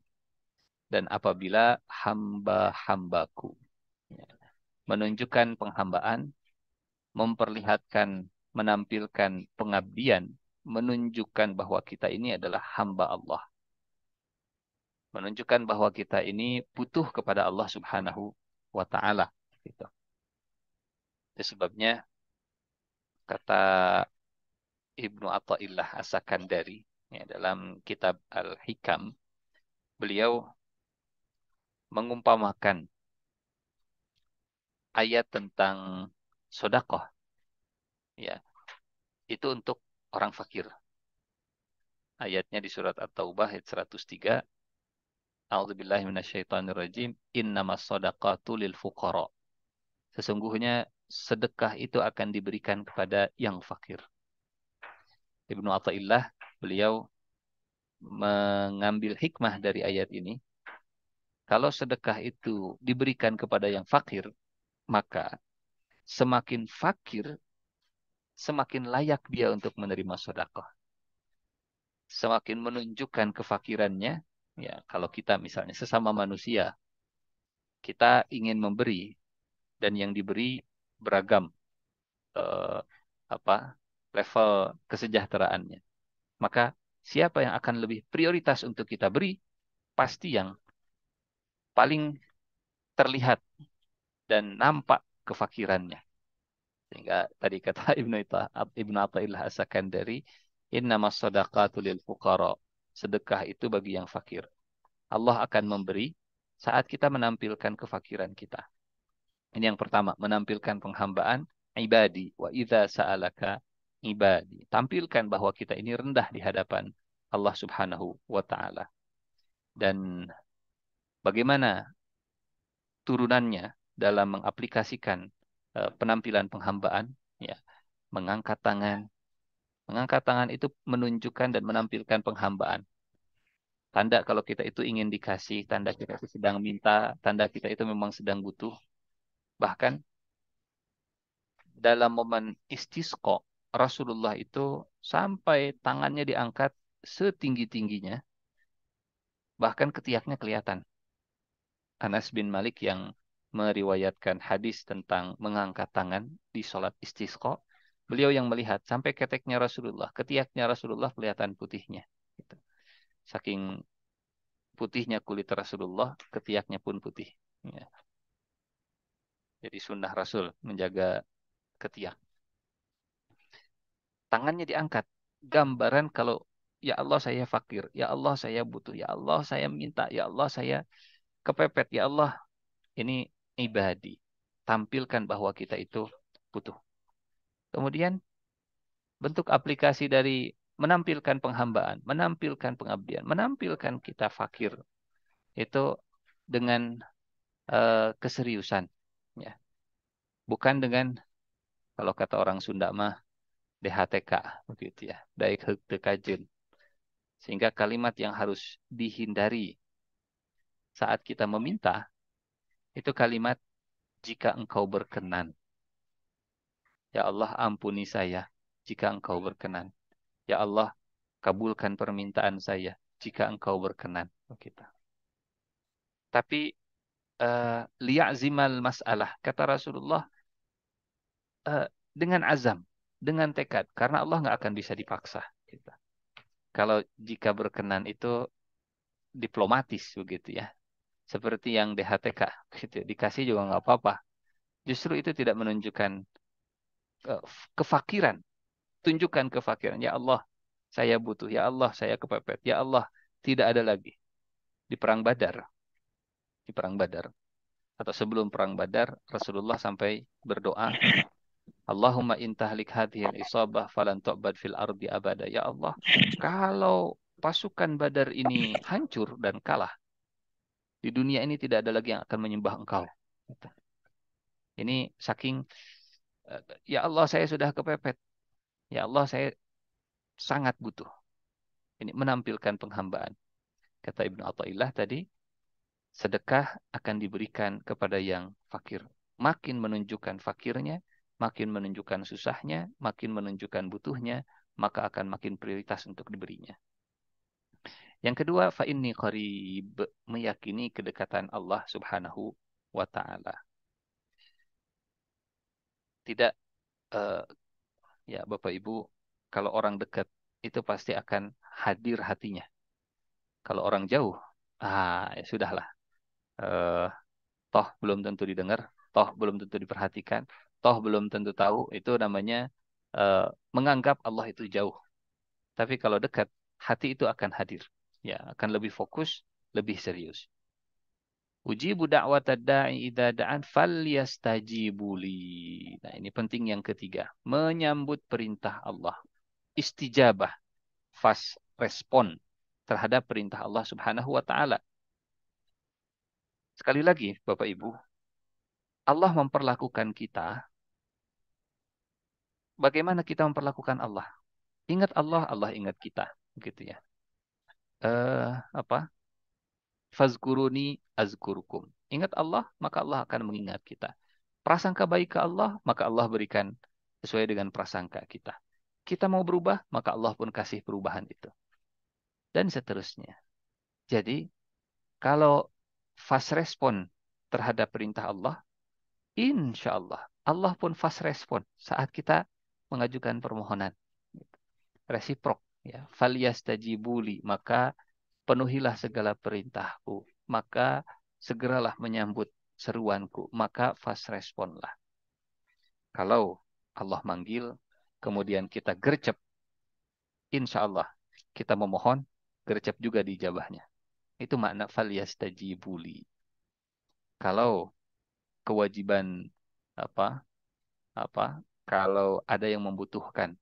Dan apabila hamba-hambaku. Ya. Menunjukkan penghambaan, memperlihatkan, menampilkan pengabdian, menunjukkan bahwa kita ini adalah hamba Allah. Menunjukkan bahwa kita ini butuh kepada Allah Subhanahu wa Ta'ala. Gitu. Itu sebabnya kata Ibnu Athaillah As-Sakandari ya, dalam kitab Al-Hikam, beliau mengumpamakan ayat tentang sodakoh ya, itu untuk orang fakir. Ayatnya di surat At-Taubah ayat 103. A'udzubillahi minasyaitonirrajim. Innamas shadaqatu lil fuqara. Sesungguhnya sedekah itu akan diberikan kepada yang fakir. Ibnu Athaillah beliau mengambil hikmah dari ayat ini. Kalau sedekah itu diberikan kepada yang fakir, maka semakin fakir, semakin layak dia untuk menerima sedekah. Semakin menunjukkan kefakirannya, ya kalau kita misalnya sesama manusia, kita ingin memberi dan yang diberi beragam eh, apa level kesejahteraannya. Maka siapa yang akan lebih prioritas untuk kita beri, pasti yang paling terlihat dan nampak kefakirannya. Sehingga tadi kata Ibnu Athaillah As-Sakandari, innamas shadaqatu lil fuqara. Sedekah itu bagi yang fakir. Allah akan memberi saat kita menampilkan kefakiran kita. Ini yang pertama, menampilkan penghambaan ibadi wa idza sa'alaka ibadi. Tampilkan bahwa kita ini rendah di hadapan Allah Subhanahu wa taala. Dan bagaimana turunannya dalam mengaplikasikan penampilan penghambaan ya, mengangkat tangan. Mengangkat tangan itu menunjukkan dan menampilkan penghambaan. Tanda kalau kita itu ingin dikasih, tanda kita itu sedang minta, tanda kita itu memang sedang butuh. Bahkan dalam momen istisqa, Rasulullah itu sampai tangannya diangkat setinggi-tingginya, bahkan ketiaknya kelihatan. Anas bin Malik yang meriwayatkan hadis tentang mengangkat tangan di sholat istisqa, beliau yang melihat sampai keteknya Rasulullah, ketiaknya Rasulullah kelihatan putihnya. Gitu. Saking putihnya kulit Rasulullah, ketiaknya pun putih. Ya. Jadi sunnah Rasul menjaga ketiak. Tangannya diangkat. Gambaran kalau ya Allah saya fakir, ya Allah saya butuh, ya Allah saya minta, ya Allah saya kepepet, ya Allah ini ibadi. Tampilkan bahwa kita itu butuh. Kemudian bentuk aplikasi dari menampilkan penghambaan, menampilkan pengabdian, menampilkan kita fakir itu dengan keseriusan, ya. Bukan dengan kalau kata orang Sunda mah DHTK begitu ya, daik heuk teu kajeun. Sehingga kalimat yang harus dihindari saat kita meminta itu kalimat jika engkau berkenan. Ya Allah ampuni saya jika engkau berkenan. Ya Allah kabulkan permintaan saya jika engkau berkenan. Begitu. Tapi liya'zimal mas'alah. Kata Rasulullah, dengan azam, dengan tekad. Karena Allah nggak akan bisa dipaksa. Gitu. Kalau jika berkenan itu diplomatis begitu ya. Seperti yang DHTK, gitu. Dikasih juga nggak apa-apa. Justru itu tidak menunjukkan kefakiran. Tunjukkan kefakiran. Ya Allah, saya butuh. Ya Allah, saya kepepet. Ya Allah, tidak ada lagi. Di perang Badar. Di perang Badar. Atau sebelum perang Badar, Rasulullah sampai berdoa, Allahumma intahlik hadhil isabah falan tu'bad fil ardi abada. Ya Allah, kalau pasukan Badar ini hancur dan kalah, di dunia ini tidak ada lagi yang akan menyembah Engkau. Ini saking, ya Allah saya sudah kepepet. Ya Allah saya sangat butuh. Ini menampilkan penghambaan. Kata Ibnu Athaillah tadi, sedekah akan diberikan kepada yang fakir. Makin menunjukkan fakirnya, makin menunjukkan susahnya, makin menunjukkan butuhnya, maka akan makin prioritas untuk diberinya. Yang kedua, fa inni qarib, meyakini kedekatan Allah Subhanahu wa taala. Tidak ya Bapak Ibu, kalau orang dekat itu pasti akan hadir hatinya. Kalau orang jauh, ya sudahlah. Eh, Toh belum tentu didengar, toh belum tentu diperhatikan, toh belum tentu tahu. Itu namanya eh, menganggap Allah itu jauh. Tapi kalau dekat, hati itu akan hadir. Ya, akan lebih fokus, lebih serius. Ujibu da'watad da'i idza da'an falyastajibu li. Nah, ini penting yang ketiga. Menyambut perintah Allah. Istijabah, fast respon terhadap perintah Allah Subhanahu wa taala. Sekali lagi, Bapak Ibu, Allah memperlakukan kita bagaimana kita memperlakukan Allah. Ingat Allah, Allah ingat kita, gitu ya. Apa? Fazkuruni azkurukum. Ingat Allah, maka Allah akan mengingat kita. Prasangka baik ke Allah, maka Allah berikan sesuai dengan prasangka kita. Kita mau berubah, maka Allah pun kasih perubahan itu. Dan seterusnya. Jadi, kalau fast respon terhadap perintah Allah, insya Allah, Allah pun fast respon saat kita mengajukan permohonan. Resiprok. Ya. Falyastajibuli, maka penuhilah segala perintahku, maka segeralah menyambut seruanku, maka fast responlah. Kalau Allah manggil, kemudian kita gercep, insya Allah kita memohon, gercep juga dijabahnya. Itu makna falyastajibuli. Kalau kewajiban apa apa kalau ada yang membutuhkan,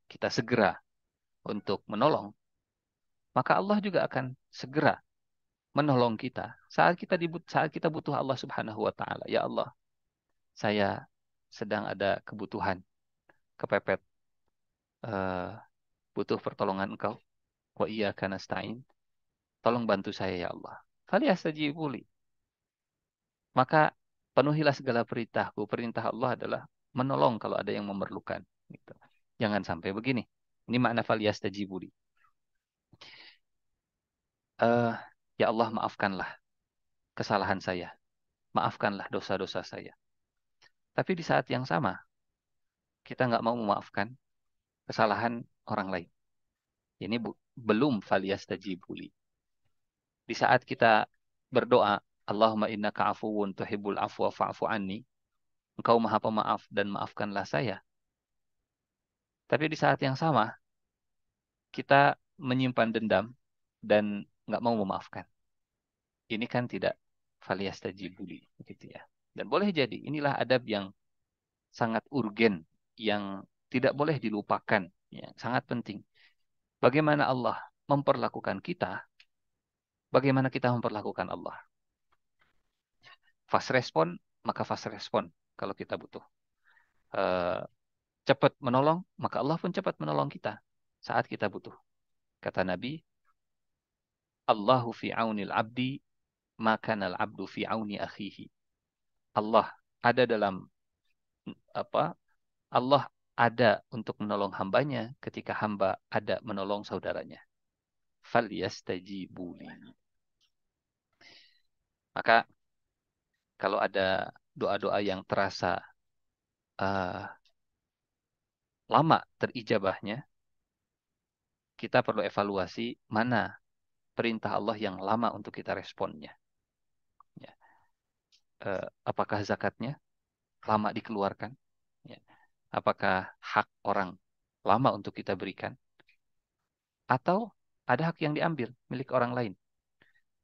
kita segera untuk menolong, maka Allah juga akan segera menolong kita saat kita butuh Allah Subhanahu wa taala. Ya Allah, saya sedang ada kebutuhan, kepepet, eh, butuh pertolongan Engkau. Wa iyyaka nasta'in. Tolong bantu saya ya Allah. Falyastajibu li. Maka penuhilah segala perintahku. Perintah Allah adalah menolong kalau ada yang memerlukan. Gitu. Jangan sampai begini. Ini makna falyastajibu li. Ya Allah, maafkanlah kesalahan saya. Maafkanlah dosa-dosa saya. Tapi di saat yang sama, kita nggak mau memaafkan kesalahan orang lain. Ini belum faliyastajibuli. Di saat kita berdoa, Allahumma innaka afuwun tuhibbul afwa fa'fu anni. Engkau maha pemaaf dan maafkanlah saya. Tapi di saat yang sama, kita menyimpan dendam dan nggak mau memaafkan. Ini kan tidak faliyastajibuli, gitu ya. Dan boleh jadi inilah adab yang sangat urgen, yang tidak boleh dilupakan, ya, sangat penting. Bagaimana Allah memperlakukan kita, bagaimana kita memperlakukan Allah. Fast respon, maka fast respon kalau kita butuh. Eh, Cepat menolong, maka Allah pun cepat menolong kita saat kita butuh. Kata Nabi, Allahu fi aunil abdi, maka al abdu fi auni akhihi. Allah ada dalam apa? Allah ada untuk menolong hambanya ketika hamba ada menolong saudaranya. Falyastajibuli. Maka kalau ada doa-doa yang terasa uh, lama terijabahnya, kita perlu evaluasi mana perintah Allah yang lama untuk kita responnya. Ya. Apakah zakatnya lama dikeluarkan? Ya. Apakah hak orang lama untuk kita berikan? Atau ada hak yang diambil milik orang lain?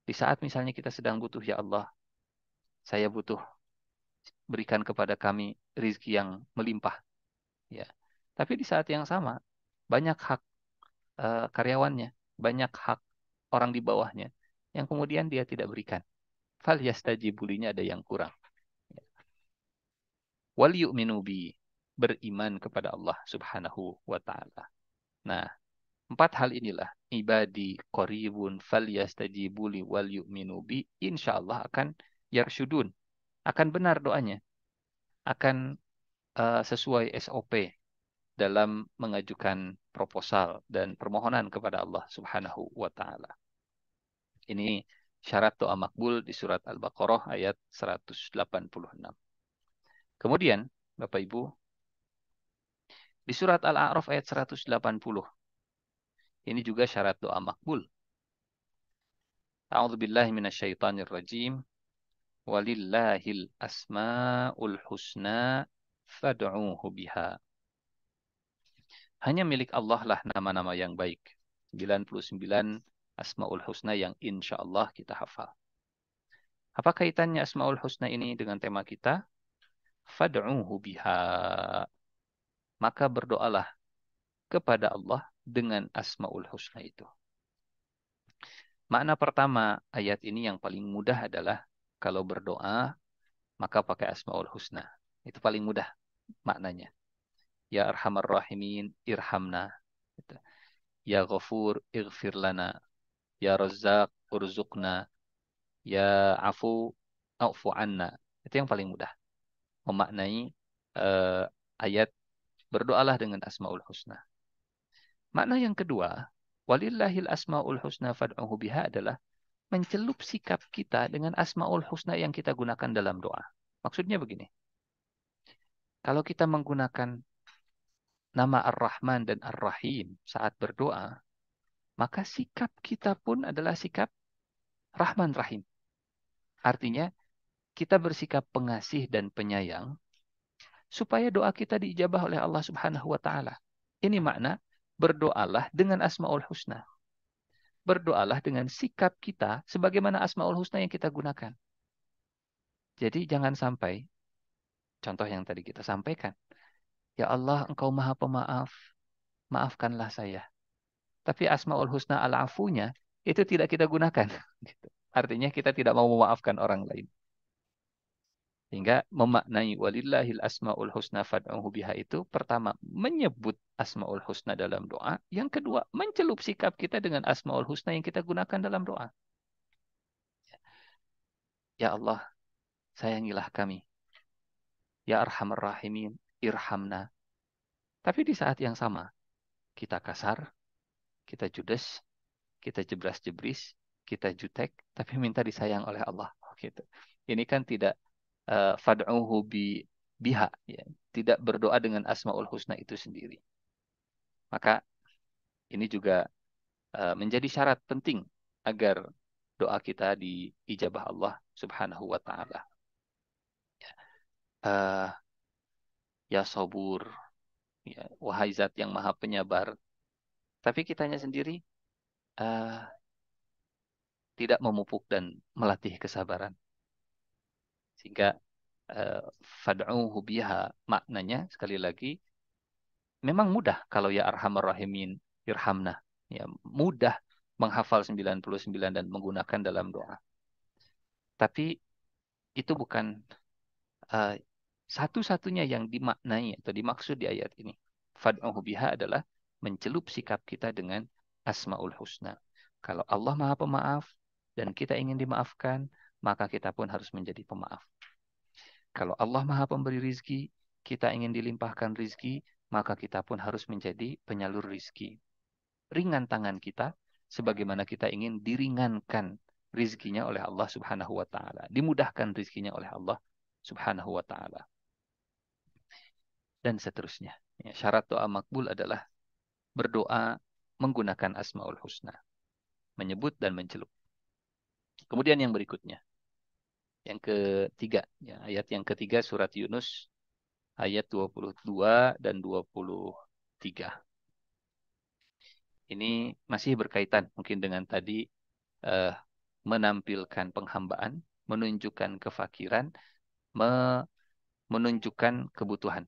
Di saat misalnya kita sedang butuh, ya Allah, saya butuh, berikan kepada kami rizki yang melimpah. Ya. Tapi di saat yang sama, banyak hak karyawannya, banyak hak orang di bawahnya, yang kemudian dia tidak berikan. Fal yastajibulinya ada yang kurang. Wal yu'minu bi, beriman kepada Allah Subhanahu wa taala. Nah, 4 hal inilah, ibadi qaribun falyastajibuli wal yu'minu bi, insyaallah akan yarsyudun, akan benar doanya, akan sesuai SOP dalam mengajukan proposal dan permohonan kepada Allah Subhanahu wa taala. Ini syarat doa makbul di surat Al-Baqarah ayat 186. Kemudian, Bapak Ibu, di surat Al-A'raf ayat 180. Ini juga syarat doa makbul. A'udzubillahi minasyaitonir rajim. Walillahil asmaul husna fad'uuhu biha. Hanya milik Allah lah nama-nama yang baik. 99 asmaul husna yang insya Allah kita hafal. Apa kaitannya asmaul husna ini dengan tema kita? Fad'uuhu biha. Maka berdoalah kepada Allah dengan asmaul husna itu. Makna pertama ayat ini yang paling mudah adalah kalau berdoa maka pakai asmaul husna. Itu paling mudah maknanya. Ya Arhamar Rahimin irhamna. Ya Ghafur ighfir lana. Ya Razzaq urzuqna. Ya Afu a'fu anna. Itu yang paling mudah. Memaknai ayat berdoalah dengan asmaul husna. Makna yang kedua, walillahil asmaul husna fad'uhu biha adalah mencelup sikap kita dengan asmaul husna yang kita gunakan dalam doa. Maksudnya begini. Kalau kita menggunakan nama Ar-Rahman dan Ar-Rahim saat berdoa, maka sikap kita pun adalah sikap Rahman Rahim. Artinya, kita bersikap pengasih dan penyayang supaya doa kita diijabah oleh Allah Subhanahu wa taala. Ini makna berdoalah dengan asmaul husna. Berdoalah dengan sikap kita sebagaimana asmaul husna yang kita gunakan. Jadi jangan sampai contoh yang tadi kita sampaikan. Ya Allah, Engkau Maha Pemaaf, maafkanlah saya. Tapi Asmaul Husna Al-Afunya itu tidak kita gunakan. Gitu. Artinya kita tidak mau memaafkan orang lain. Hingga memaknai walillahil asmaul husna fad'uhu biha itu pertama menyebut asmaul husna dalam doa, yang kedua mencelup sikap kita dengan asmaul husna yang kita gunakan dalam doa. Ya Allah, sayangilah kami. Ya Arhamar Rahimin, irhamna. Tapi di saat yang sama kita kasar, kita judes, kita jebras-jebris, kita jutek, tapi minta disayang oleh Allah. Gitu. Ini kan tidak fad'uhu biha, ya. Tidak berdoa dengan asmaul husna itu sendiri. Maka ini juga menjadi syarat penting agar doa kita diijabah Allah Subhanahu wa taala. Ya Sabur, ya, wahai zat yang maha penyabar. Tapi kitanya sendiri tidak memupuk dan melatih kesabaran. Sehingga fad'uhu biha maknanya sekali lagi memang mudah kalau ya Arhamar Rahimin irhamna. Ya, mudah menghafal 99 dan menggunakan dalam doa. Tapi itu bukan satu-satunya yang dimaknai atau dimaksud di ayat ini. Fad'uhu biha adalah mencelup sikap kita dengan asmaul husna. Kalau Allah Maha Pemaaf dan kita ingin dimaafkan, maka kita pun harus menjadi pemaaf. Kalau Allah Maha Pemberi rizki, kita ingin dilimpahkan rizki, maka kita pun harus menjadi penyalur rizki. Ringan tangan kita, sebagaimana kita ingin diringankan rizkinya oleh Allah Subhanahu wa taala, dimudahkan rizkinya oleh Allah Subhanahu wa taala, dan seterusnya. Ya, syarat doa makbul adalah berdoa menggunakan Asmaul Husna, menyebut dan mencelup. Kemudian yang berikutnya, yang ketiga, ya, ayat yang ketiga surat Yunus ayat 22 dan 23. Ini masih berkaitan mungkin dengan tadi, eh, menampilkan penghambaan, menunjukkan kefakiran, menunjukkan kebutuhan.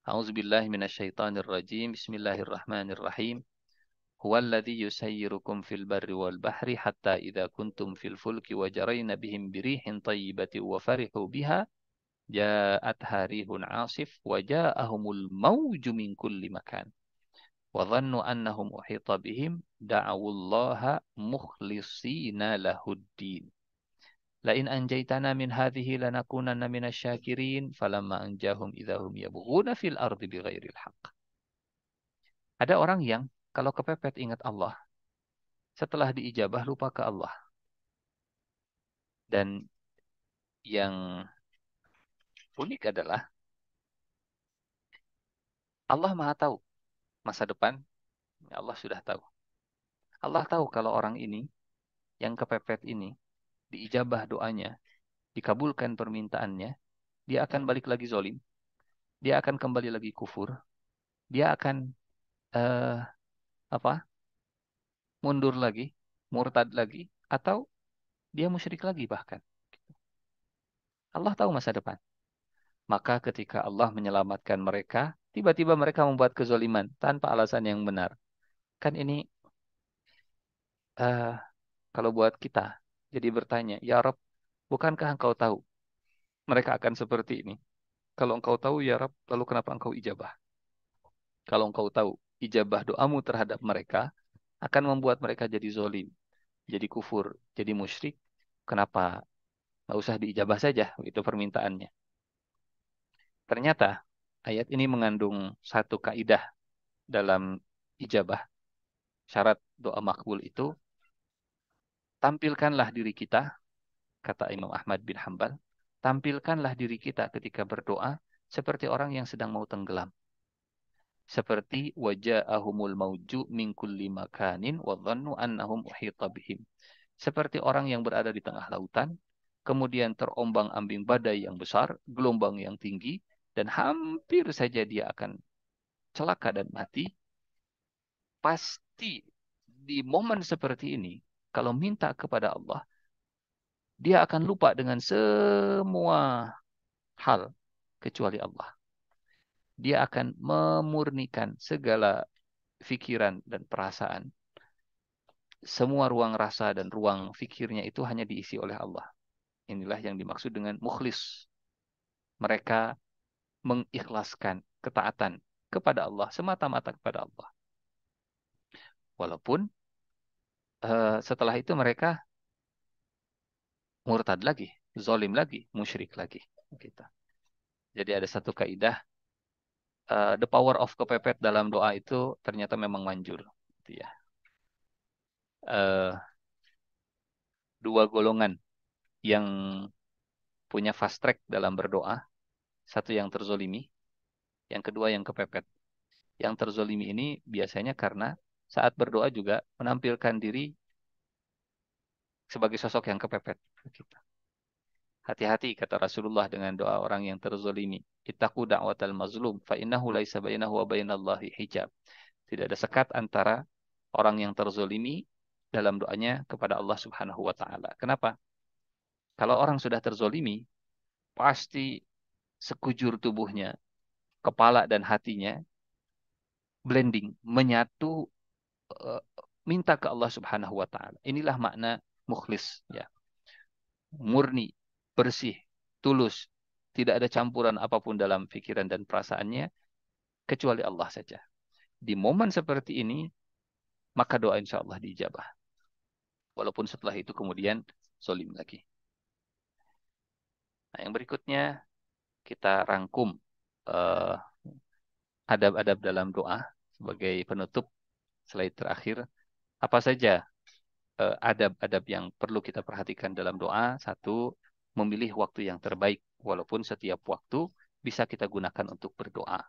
A'udzubillahi minasyaitonirrajim. Bismillahirrahmanirrahim. Huwallazi yusayyirukum fil barri wal bahri hatta idza kuntum fil fulki wa jarayna bihim birihin thayyibatin wa farihu biha ja'atha rihun 'asif wa ja'ahumul mawju min kulli makan wa dhannu annahum uhita bihim da'awullaha mukhlishina lahuddin. Lain anjaitana min hadhihi lanakunanna minasyakirin falamma anjahum idzahum yabghuna fil ardi bighairil haqq. Ada orang yang kalau kepepet ingat Allah, setelah diijabah lupa ke Allah. Dan yang unik adalah Allah Maha tahu masa depan, Allah sudah tahu. Allah tahu kalau orang ini yang kepepet ini diijabah doanya, dikabulkan permintaannya, dia akan balik lagi zolim, dia akan kembali lagi kufur, dia akan eh, apa? Mundur lagi, murtad lagi, atau dia musyrik lagi bahkan. Allah tahu masa depan. Maka ketika Allah menyelamatkan mereka, tiba-tiba mereka membuat kezoliman tanpa alasan yang benar. Kan ini eh, kalau buat kita jadi bertanya, ya Rob, bukankah engkau tahu mereka akan seperti ini? Kalau engkau tahu ya Rob, lalu kenapa engkau ijabah? Kalau engkau tahu ijabah doamu terhadap mereka akan membuat mereka jadi zolim, jadi kufur, jadi musyrik, kenapa nggak usah diijabah saja? Itu permintaannya. Ternyata ayat ini mengandung satu kaidah dalam ijabah. Syarat doa makbul itu, tampilkanlah diri kita, kata Imam Ahmad bin Hambal, tampilkanlah diri kita ketika berdoa seperti orang yang sedang mau tenggelam. Seperti waja'ahumul mauju min kulli makanin wa dhannu annahum uhita bihim. Seperti orang yang berada di tengah lautan, kemudian terombang-ambing badai yang besar, gelombang yang tinggi, dan hampir saja dia akan celaka dan mati. Pasti di momen seperti ini, kalau minta kepada Allah, dia akan lupa dengan semua hal kecuali Allah. Dia akan memurnikan segala pikiran dan perasaan. Semua ruang rasa dan ruang fikirnya itu hanya diisi oleh Allah. Inilah yang dimaksud dengan mukhlis. Mereka mengikhlaskan ketaatan kepada Allah, semata-mata kepada Allah. Walaupun setelah itu mereka murtad lagi, zolim lagi, musyrik lagi. Gitu. Jadi ada satu kaidah, the power of kepepet dalam doa itu ternyata memang manjur. Gitu ya. Dua golongan yang punya fast track dalam berdoa, satu yang terzolimi, yang kedua yang kepepet. Yang terzolimi ini biasanya karena saat berdoa juga menampilkan diri sebagai sosok yang kepepet. Gitu. Hati-hati kata Rasulullah dengan doa orang yang terzolimi. Ittaqu da'watal mazlum fa innahu laisa bainahu wa bainallahi hijab. Tidak ada sekat antara orang yang terzolimi dalam doanya kepada Allah Subhanahu wa taala. Kenapa? Kalau orang sudah terzolimi, pasti sekujur tubuhnya, kepala dan hatinya blending, menyatu, eh, minta ke Allah Subhanahu wa taala. Inilah makna mukhlis ya. Murni, bersih, tulus, tidak ada campuran apapun dalam pikiran dan perasaannya kecuali Allah saja. Di momen seperti ini, maka doa insya Allah diijabah. Walaupun setelah itu kemudian zolim lagi. Nah, yang berikutnya kita rangkum eh, adab-adab dalam doa sebagai penutup slide terakhir. Apa saja adab-adab yang perlu kita perhatikan dalam doa. Satu, memilih waktu yang terbaik. Walaupun setiap waktu bisa kita gunakan untuk berdoa.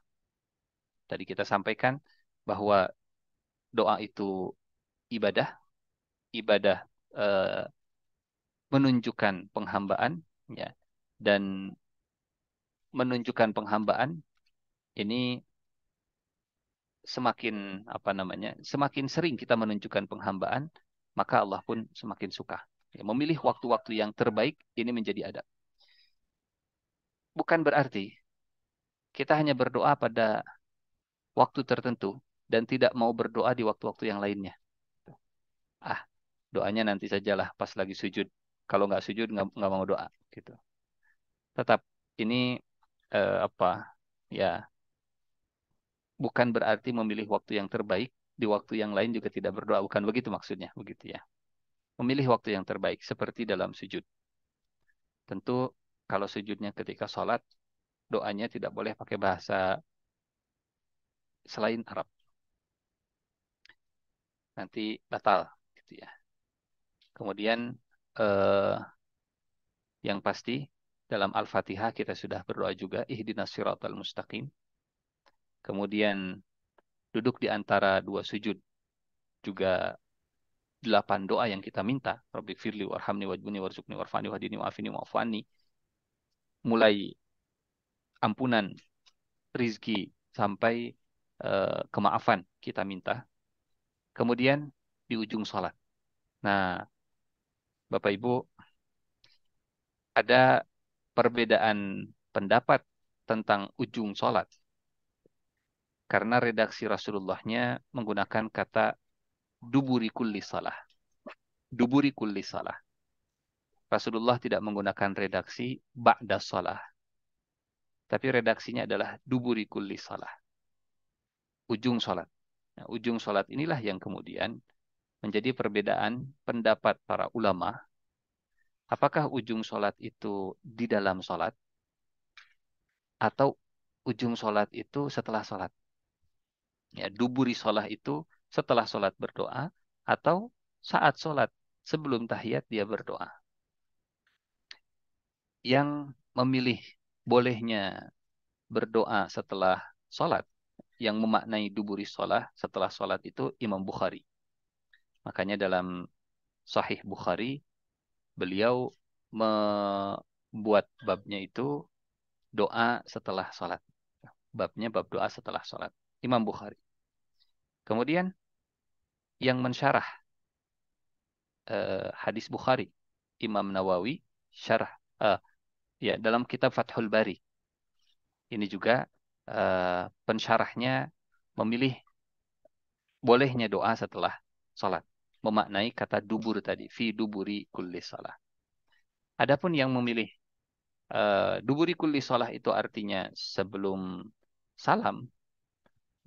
Tadi kita sampaikan bahwa doa itu ibadah. Ibadah eh, menunjukkan penghambaan, ya, dan menunjukkan penghambaan ini semakin apa namanya, semakin sering kita menunjukkan penghambaan, maka Allah pun semakin suka. Ya, memilih waktu-waktu yang terbaik ini menjadi adab. Bukan berarti kita hanya berdoa pada waktu tertentu dan tidak mau berdoa di waktu-waktu yang lainnya. Ah, doanya nanti sajalah pas lagi sujud. Kalau nggak sujud nggak mau doa, gitu. Tetap ini apa ya, bukan berarti memilih waktu yang terbaik di waktu yang lain juga tidak berdoa. Bukan begitu maksudnya, begitu ya. Memilih waktu yang terbaik seperti dalam sujud. Tentu kalau sujudnya ketika sholat, doanya tidak boleh pakai bahasa selain Arab. Nanti batal, gitu ya. Kemudian eh, yang pasti dalam Al-Fatihah kita sudah berdoa juga ihdinas siratal mustaqim. Kemudian duduk di antara dua sujud juga 8 doa yang kita minta. Rabbi firli warhamni wajbuni warzuqni warfani wahdini wa'afini wa'afani. Mulai ampunan, rizki, sampai kemaafan kita minta. Kemudian di ujung sholat. Nah, Bapak Ibu, ada perbedaan pendapat tentang ujung sholat. Karena redaksi Rasulullahnya menggunakan kata duburi kulli salah. Duburi kulli salah. Rasulullah tidak menggunakan redaksi ba'da salah. Tapi redaksinya adalah duburi kulli salah. Ujung sholat. Nah, ujung sholat inilah yang kemudian menjadi perbedaan pendapat para ulama. Apakah ujung sholat itu di dalam sholat? Atau ujung sholat itu setelah sholat? Ya, duburi sholat itu setelah sholat berdoa. Atau saat sholat sebelum tahiyat dia berdoa. Yang memilih bolehnya berdoa setelah sholat, yang memaknai duburi sholat setelah sholat itu Imam Bukhari. Makanya dalam Sahih Bukhari, beliau membuat babnya itu doa setelah sholat. Babnya bab doa setelah sholat. Imam Bukhari. Kemudian yang mensyarah hadis Bukhari, Imam Nawawi, syarah ya dalam kitab Fathul Bari. Ini juga pensyarahnya memilih bolehnya doa setelah sholat. Memaknai kata dubur tadi. Fi duburi kulli sholat. Adapun yang memilih duburi kulli sholat itu artinya sebelum salam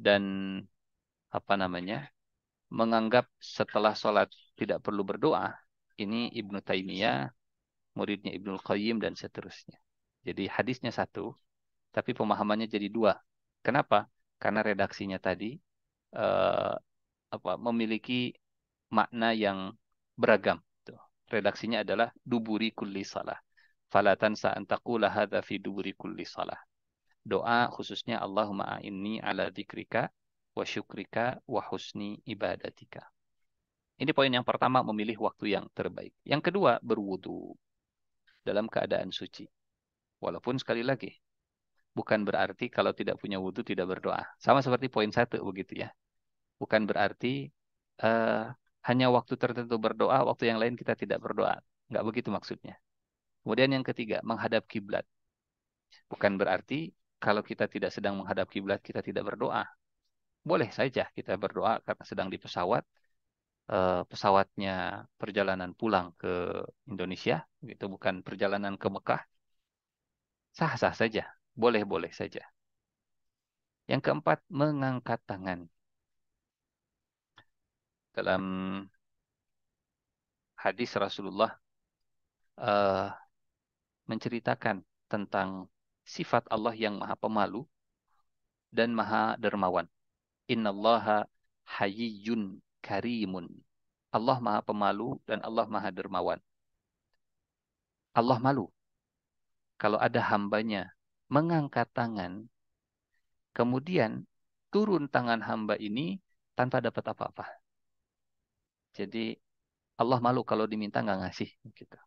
dan apa namanya, menganggap setelah sholat tidak perlu berdoa. Ini Ibnu Taimiyah, muridnya Ibnu Qayyim dan seterusnya. Jadi hadisnya satu, tapi pemahamannya jadi dua. Kenapa? Karena redaksinya tadi eh, memiliki makna yang beragam. Tuh. Redaksinya adalah duburi kulli salah. Fala tansa an taqula hadza fi duburi kulli salah. Doa khususnya Allahumma a'inni ala dzikrika wa syukrika wa husni ibadatika. Ini poin yang pertama, memilih waktu yang terbaik. Yang kedua, berwudu dalam keadaan suci. Walaupun sekali lagi, bukan berarti kalau tidak punya wudu tidak berdoa. Sama seperti poin satu begitu ya. Bukan berarti eh, hanya waktu tertentu berdoa, waktu yang lain kita tidak berdoa. Enggak begitu maksudnya. Kemudian yang ketiga, menghadap kiblat. Bukan berarti kalau kita tidak sedang menghadap kiblat kita tidak berdoa. Boleh saja kita berdoa karena sedang di pesawat, pesawatnya perjalanan pulang ke Indonesia, itu bukan perjalanan ke Mekah, sah-sah saja, boleh-boleh saja. Yang keempat, mengangkat tangan. Dalam hadis Rasulullah eh, menceritakan tentang sifat Allah yang maha pemalu dan maha dermawan. Innallaha hayyun karimun. Allah Maha Pemalu dan Allah Maha Dermawan. Allah malu kalau ada hambanya mengangkat tangan, kemudian turun tangan hamba ini tanpa dapat apa-apa. Jadi Allah malu kalau diminta nggak ngasih. Gitu.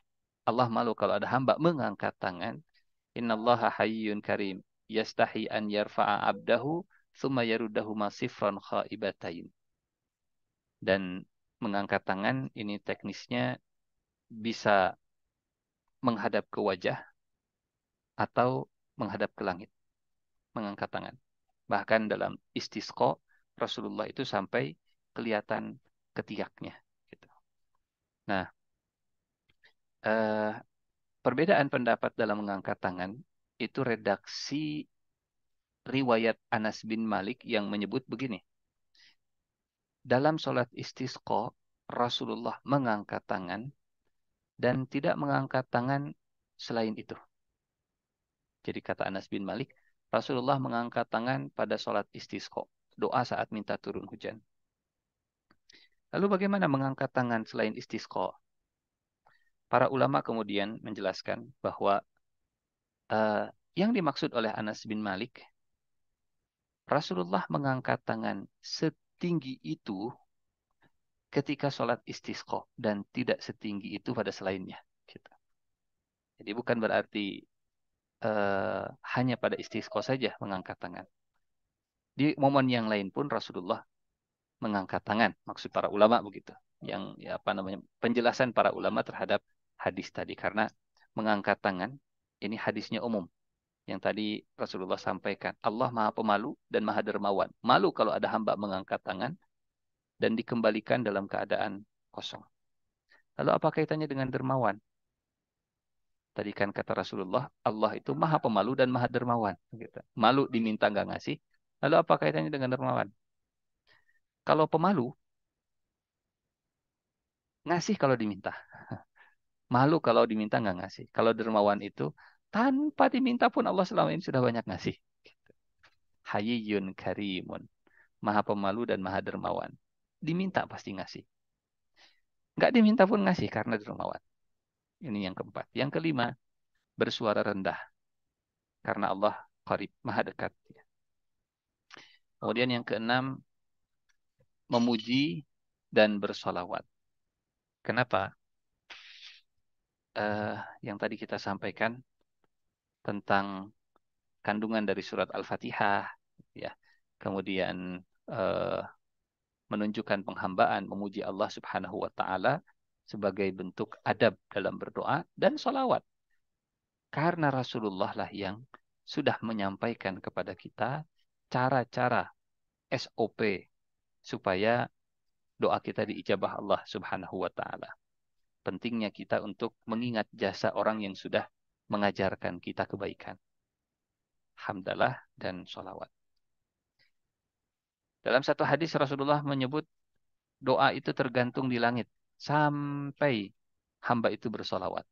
Allah malu kalau ada hamba mengangkat tangan. Innallaha hayyun karim. Yastahi an yarfa'a abdahu thumma yaruddahu masifran khaibatain. Dan mengangkat tangan ini teknisnya bisa menghadap ke wajah atau menghadap ke langit. Mengangkat tangan. Bahkan dalam istisqa Rasulullah itu sampai kelihatan ketiaknya. Gitu. Nah, perbedaan pendapat dalam mengangkat tangan itu redaksi riwayat Anas bin Malik yang menyebut begini. Dalam sholat istisqa, Rasulullah mengangkat tangan dan tidak mengangkat tangan selain itu. Jadi kata Anas bin Malik, Rasulullah mengangkat tangan pada sholat istisqa, doa saat minta turun hujan. Lalu bagaimana mengangkat tangan selain istisqa? Para ulama kemudian menjelaskan bahwa yang dimaksud oleh Anas bin Malik, Rasulullah mengangkat tangan setinggi itu ketika sholat istisqa dan tidak setinggi itu pada selainnya. Gitu. Jadi bukan berarti hanya pada istisqa saja mengangkat tangan. Di momen yang lain pun Rasulullah mengangkat tangan. Maksud para ulama begitu. Yang ya apa namanya penjelasan para ulama terhadap hadis tadi karena mengangkat tangan ini hadisnya umum. Yang tadi Rasulullah sampaikan, Allah Maha Pemalu dan Maha Dermawan. Malu kalau ada hamba mengangkat tangan dan dikembalikan dalam keadaan kosong. Lalu apa kaitannya dengan dermawan? Tadi kan kata Rasulullah, Allah itu Maha Pemalu dan Maha Dermawan. Gitu. Malu diminta nggak ngasih. Lalu apa kaitannya dengan dermawan? Kalau pemalu, ngasih kalau diminta. Malu kalau diminta nggak ngasih. Kalau dermawan itu, tanpa diminta pun Allah selama ini sudah banyak ngasih. Hayyun karimun. Maha Pemalu dan Maha Dermawan. Diminta pasti ngasih. Nggak diminta pun ngasih karena dermawan. Ini yang keempat. Yang kelima, bersuara rendah. Karena Allah qarib, Maha dekat. Kemudian yang keenam, memuji dan bersolawat. Kenapa? Yang tadi kita sampaikan tentang kandungan dari surat Al-Fatihah, ya. Kemudian menunjukkan penghambaan, memuji Allah Subhanahu wa taala sebagai bentuk adab dalam berdoa dan sholawat. Karena Rasulullah lah yang sudah menyampaikan kepada kita cara-cara SOP supaya doa kita diijabah Allah Subhanahu wa taala. Pentingnya kita untuk mengingat jasa orang yang sudah mengajarkan kita kebaikan. Hamdalah dan sholawat. Dalam satu hadis Rasulullah menyebut doa itu tergantung di langit sampai hamba itu bersolawat.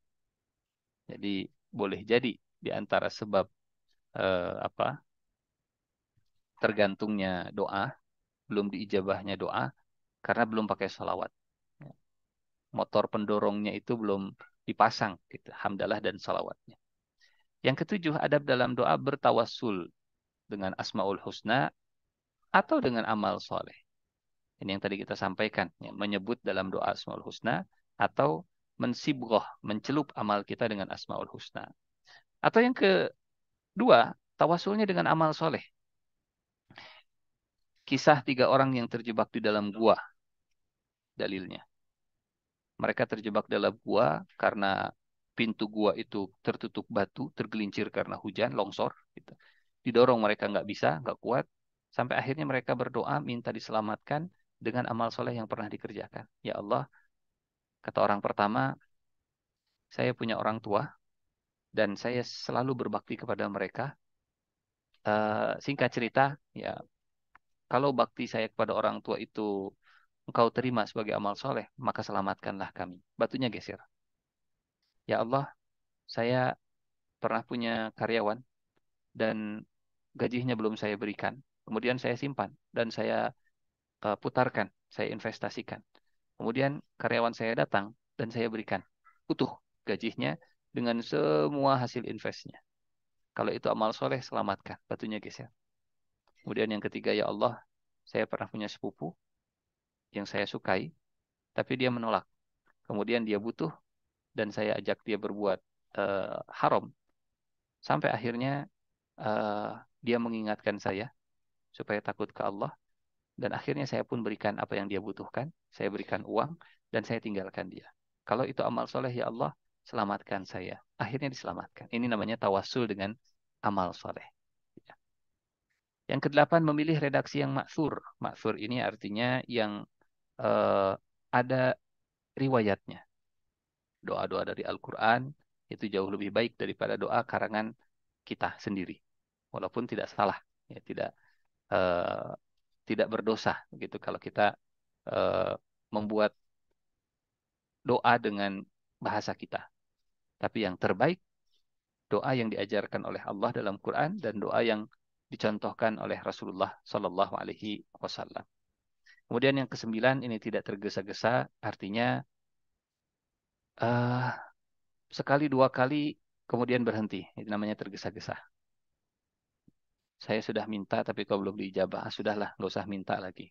Jadi boleh jadi di antara sebab tergantungnya doa, belum diijabahnya doa karena belum pakai sholawat. Motor pendorongnya itu belum dipasang, gitu. Hamdalah dan sholawatnya. Yang ketujuh, adab dalam doa bertawassul dengan Asmaul Husna atau dengan amal soleh. Ini yang tadi kita sampaikan, ya, menyebut dalam doa Asmaul Husna atau mensibghah, mencelup amal kita dengan Asmaul Husna. Atau yang kedua, tawasulnya dengan amal soleh. Kisah 3 orang yang terjebak di dalam gua, dalilnya. Mereka terjebak dalam gua karena pintu gua itu tertutup batu, tergelincir karena hujan, longsor. Gitu. Didorong mereka nggak bisa, nggak kuat. Sampai akhirnya mereka berdoa minta diselamatkan dengan amal soleh yang pernah dikerjakan. Ya Allah, kata orang pertama, saya punya orang tua dan saya selalu berbakti kepada mereka. Singkat cerita, ya kalau bakti saya kepada orang tua itu engkau terima sebagai amal soleh, maka selamatkanlah kami. Batunya geser. Ya Allah, saya pernah punya karyawan dan gajinya belum saya berikan. Kemudian saya simpan dan saya putarkan, saya investasikan. Kemudian karyawan saya datang dan saya berikan utuh gajinya dengan semua hasil investnya. Kalau itu amal soleh, selamatkan. Batunya geser. Kemudian yang ketiga, ya Allah, saya pernah punya sepupu yang saya sukai, tapi dia menolak. Kemudian dia butuh dan saya ajak dia berbuat haram. Sampai akhirnya dia mengingatkan saya supaya takut ke Allah. Dan akhirnya saya pun berikan apa yang dia butuhkan. Saya berikan uang dan saya tinggalkan dia. Kalau itu amal soleh, ya Allah, selamatkan saya. Akhirnya diselamatkan. Ini namanya tawassul dengan amal soleh. Yang kedelapan, memilih redaksi yang maksur. Maksur ini artinya yang ada riwayatnya. Doa-doa dari Al-Quran itu jauh lebih baik daripada doa karangan kita sendiri. Walaupun tidak salah, ya, eh, tidak berdosa gitu kalau kita membuat doa dengan bahasa kita. Tapi yang terbaik doa yang diajarkan oleh Allah dalam Quran dan doa yang dicontohkan oleh Rasulullah Shallallahu Alaihi Wasallam. Kemudian yang kesembilan, ini tidak tergesa-gesa, artinya eh, sekali dua kali kemudian berhenti. Itu namanya tergesa-gesa. Saya sudah minta tapi kau belum diijabah. Sudahlah, nggak usah minta lagi.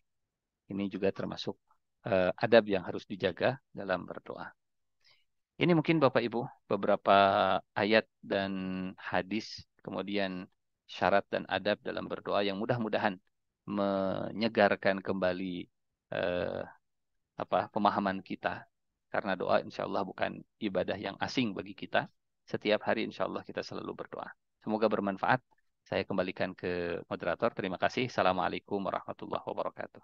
Ini juga termasuk adab yang harus dijaga dalam berdoa. Ini mungkin Bapak Ibu beberapa ayat dan hadis, kemudian syarat dan adab dalam berdoa yang mudah-mudahan menyegarkan kembali eh, pemahaman kita. Karena doa insya Allah bukan ibadah yang asing bagi kita. Setiap hari insya Allah kita selalu berdoa. Semoga bermanfaat. Saya kembalikan ke moderator. Terima kasih. Assalamualaikum warahmatullahi wabarakatuh.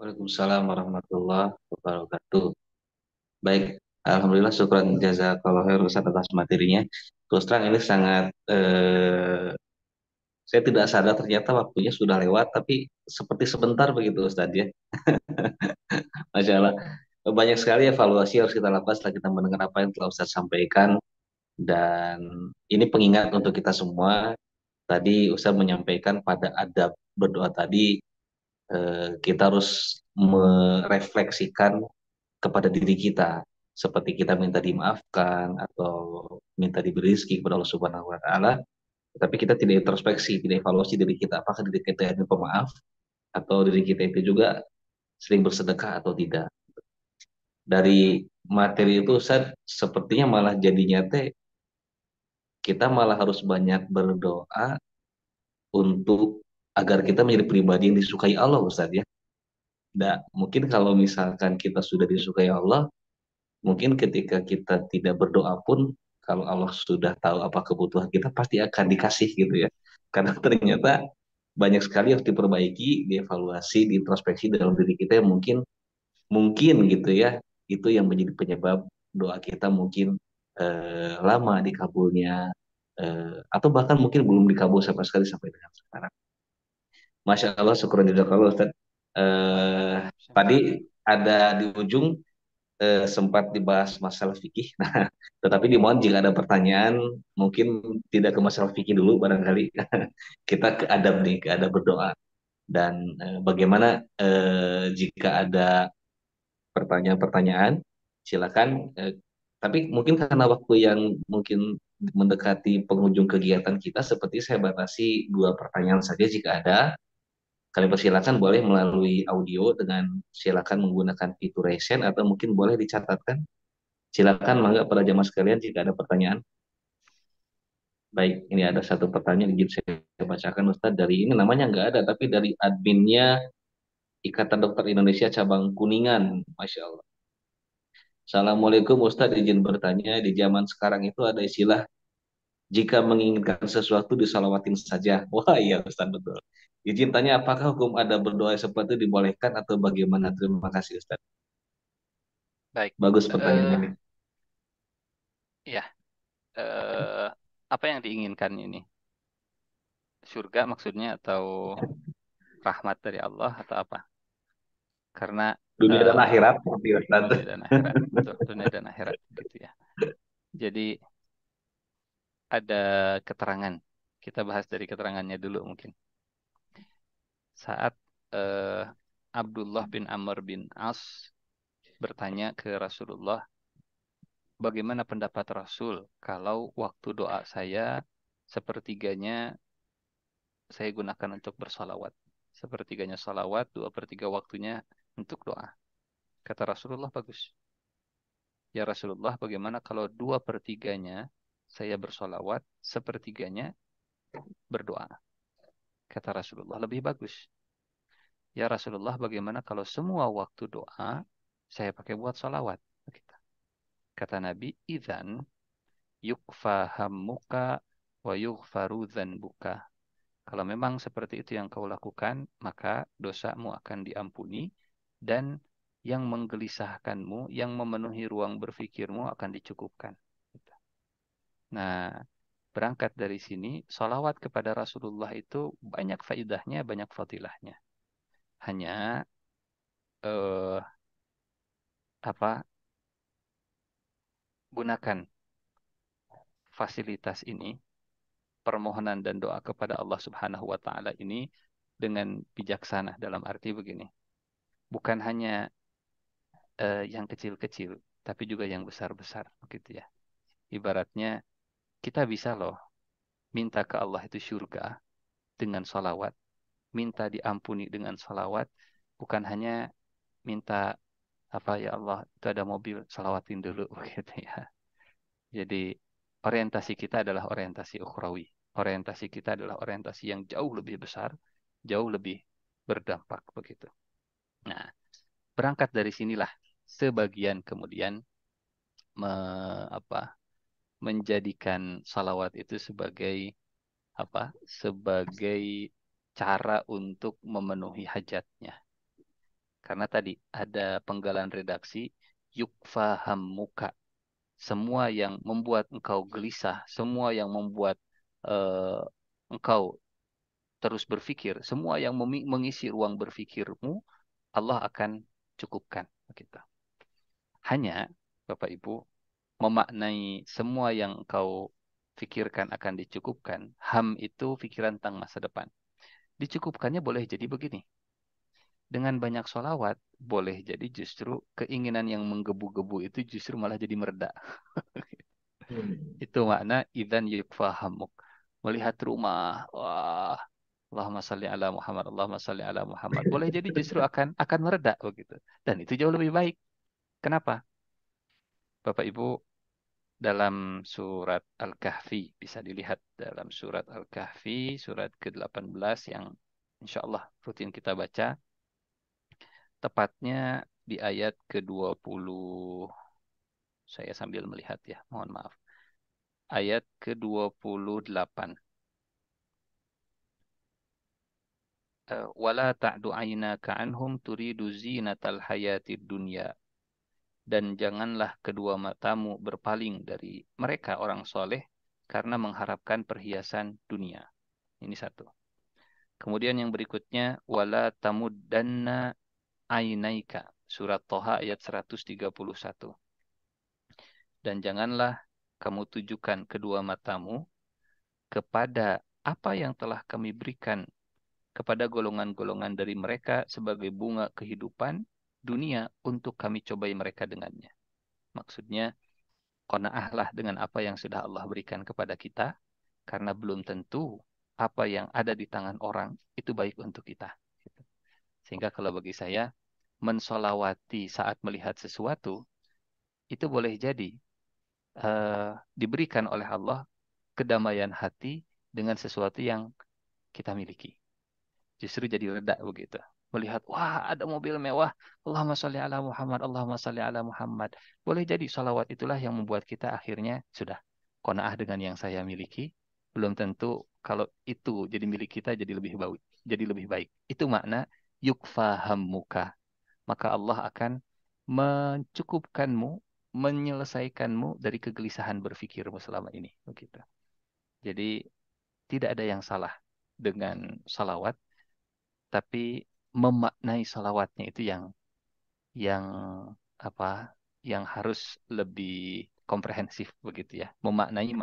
Waalaikumsalam warahmatullahi wabarakatuh. Baik, alhamdulillah syukran jazakallahu khair Ustaz atas materinya. Terus terang ini sangat saya tidak sadar ternyata waktunya sudah lewat, tapi seperti sebentar begitu Ustaz ya. Masya Allah. Banyak sekali evaluasi yang harus kita lakukan setelah kita mendengar apa yang telah Ustaz sampaikan. Dan ini pengingat untuk kita semua. Tadi Ustaz menyampaikan pada adab berdoa tadi, kita harus merefleksikan kepada diri kita. Seperti kita minta dimaafkan atau minta diberi rezeki kepada Allah Subhanahu wa taala, tapi kita tidak introspeksi, tidak evaluasi diri kita, apakah diri kita ini pemaaf atau diri kita itu juga sering bersedekah atau tidak. Dari materi itu Ustaz, sepertinya malah jadinya teh kita malah harus banyak berdoa untuk agar kita menjadi pribadi yang disukai Allah Ustaz ya. Nah, mungkin kalau misalkan kita sudah disukai Allah, mungkin ketika kita tidak berdoa pun, kalau Allah sudah tahu apa kebutuhan kita, pasti akan dikasih gitu ya. Karena ternyata banyak sekali harus diperbaiki, dievaluasi, diintrospeksi dalam diri kita yang mungkin mungkin gitu ya, itu yang menjadi penyebab doa kita mungkin lama dikabulnya, atau bahkan mungkin belum dikabul sama sekali sampai dengan sekarang. Masya Allah, syukur jazakallah Ustaz. Tadi ada di ujung sempat dibahas masalah fikih. Nah, tetapi dimohon jika ada pertanyaan, mungkin tidak ke masalah fikih dulu barangkali. Kita ke adab nih, ke adab berdoa. Dan bagaimana jika ada pertanyaan-pertanyaan, silakan. Tapi mungkin karena waktu yang mungkin mendekati penghujung kegiatan kita, seperti saya batasi dua pertanyaan saja jika ada. Kami persilakan boleh melalui audio dengan silakan menggunakan fitur raise hand atau mungkin boleh dicatatkan. Silakan mangga para jamaah sekalian jika ada pertanyaan. Baik, ini ada satu pertanyaan yang saya bacakan Ustadz, dari ini namanya nggak ada tapi dari adminnya Ikatan Dokter Indonesia cabang Kuningan, Masya Allah. Assalamualaikum Ustadz, izin bertanya, di zaman sekarang itu ada istilah jika menginginkan sesuatu disalawatin saja. Wah iya Ustadz, betul. Izin tanya, apakah hukum ada berdoa seperti itu dibolehkan atau bagaimana? Terima kasih Ustadz. Baik. Bagus pertanyaannya nih. Ya, apa yang diinginkan ini? Surga maksudnya atau rahmat dari Allah atau apa? Karena Dunia dan eh, akhirat, seperti Ustadz. dunia dan akhirat, betul, dunia dan akhirat gitu ya. Jadi ada keterangan. Kita bahas dari keterangannya dulu mungkin. Saat eh, Abdullah bin Amr bin As bertanya ke Rasulullah, bagaimana pendapat Rasul kalau waktu doa saya sepertiganya saya gunakan untuk bersolawat. Sepertiganya solawat, 2/3 waktunya untuk doa. Kata Rasulullah, bagus. Ya Rasulullah, bagaimana kalau 2/3-nya saya bersolawat, sepertiganya berdoa? Kata Rasulullah, lebih bagus. Ya Rasulullah, bagaimana kalau semua waktu doa saya pakai buat solawat? Begitu. Kata Nabi, idzan yukfa hammuka wa yughfaru dzanbuka. Kalau memang seperti itu yang kau lakukan, maka dosamu akan diampuni dan yang menggelisahkanmu, yang memenuhi ruang berfikirmu akan dicukupkan. Gitu. Nah, berangkat dari sini, salawat kepada Rasulullah itu banyak faidahnya, banyak fadilahnya. Hanya eh, apa gunakan fasilitas ini, permohonan dan doa kepada Allah Subhanahu wa taala ini dengan bijaksana, dalam arti begini. Bukan hanya yang kecil-kecil, tapi juga yang besar-besar, gitu ya. Ibaratnya kita bisa loh minta ke Allah itu surga dengan salawat, minta diampuni dengan salawat, bukan hanya minta apa ya Allah itu ada mobil salawatin dulu, gitu ya. Jadi orientasi kita adalah orientasi ukhrawi. Orientasi kita adalah orientasi yang jauh lebih besar, jauh lebih berdampak begitu. Nah, berangkat dari sinilah sebagian kemudian me, apa menjadikan salawat itu sebagai apa? Sebagai cara untuk memenuhi hajatnya. Karena tadi ada penggalan redaksi yukfaham muka. Semua yang membuat engkau gelisah, semua yang membuat eh, engkau terus berpikir, semua yang mengisi ruang berpikirmu, Allah akan cukupkan. Begitu. Hanya, Bapak Ibu, memaknai semua yang engkau pikirkan akan dicukupkan. Ham itu pikiran tentang masa depan. Dicukupkannya boleh jadi begini. Dengan banyak sholawat, boleh jadi justru keinginan yang menggebu-gebu itu justru malah jadi mereda. Hmm. Itu makna idzan yukfahamuk. Melihat rumah, wah, Allahumma salli ala Muhammad, Allahumma salli ala Muhammad. Boleh jadi justru akan mereda begitu. Dan itu jauh lebih baik. Kenapa? Bapak Ibu, dalam surat Al-Kahfi, bisa dilihat dalam surat Al-Kahfi, surat ke-18 yang insya Allah rutin kita baca, tepatnya di ayat ke-20, saya sambil melihat ya, mohon maaf. Ayat ke-28. Wala ta'du aynaka anhum turidu zinatal hayatid dunya. Dan janganlah kedua matamu berpaling dari mereka orang soleh karena mengharapkan perhiasan dunia. Ini satu. Kemudian yang berikutnya wala tamuddanna ainaika. Surat Toha ayat 131. Dan janganlah kamu tujukan kedua matamu kepada apa yang telah kami berikan kepada golongan-golongan dari mereka sebagai bunga kehidupan dunia untuk kami cobai mereka dengannya. Maksudnya, qanaahlah dengan apa yang sudah Allah berikan kepada kita, karena belum tentu apa yang ada di tangan orang itu baik untuk kita. Sehingga kalau bagi saya, mensolawati saat melihat sesuatu, itu boleh jadi diberikan oleh Allah kedamaian hati dengan sesuatu yang kita miliki. Justru jadi reda begitu. Melihat, wah ada mobil mewah, Allahumma sholli ala Muhammad, Allahumma sholli ala Muhammad. Boleh jadi salawat itulah yang membuat kita akhirnya sudah qanaah dengan yang saya miliki. Belum tentu kalau itu jadi milik kita jadi lebih baik. Jadi lebih baik. Itu makna yukfahammuka. Maka Allah akan mencukupkanmu, menyelesaikanmu dari kegelisahan berfikirmu selama ini. Begitu. Jadi tidak ada yang salah dengan salawat, tapi memaknai salawatnya itu yang apa yang harus lebih komprehensif begitu ya. Memaknai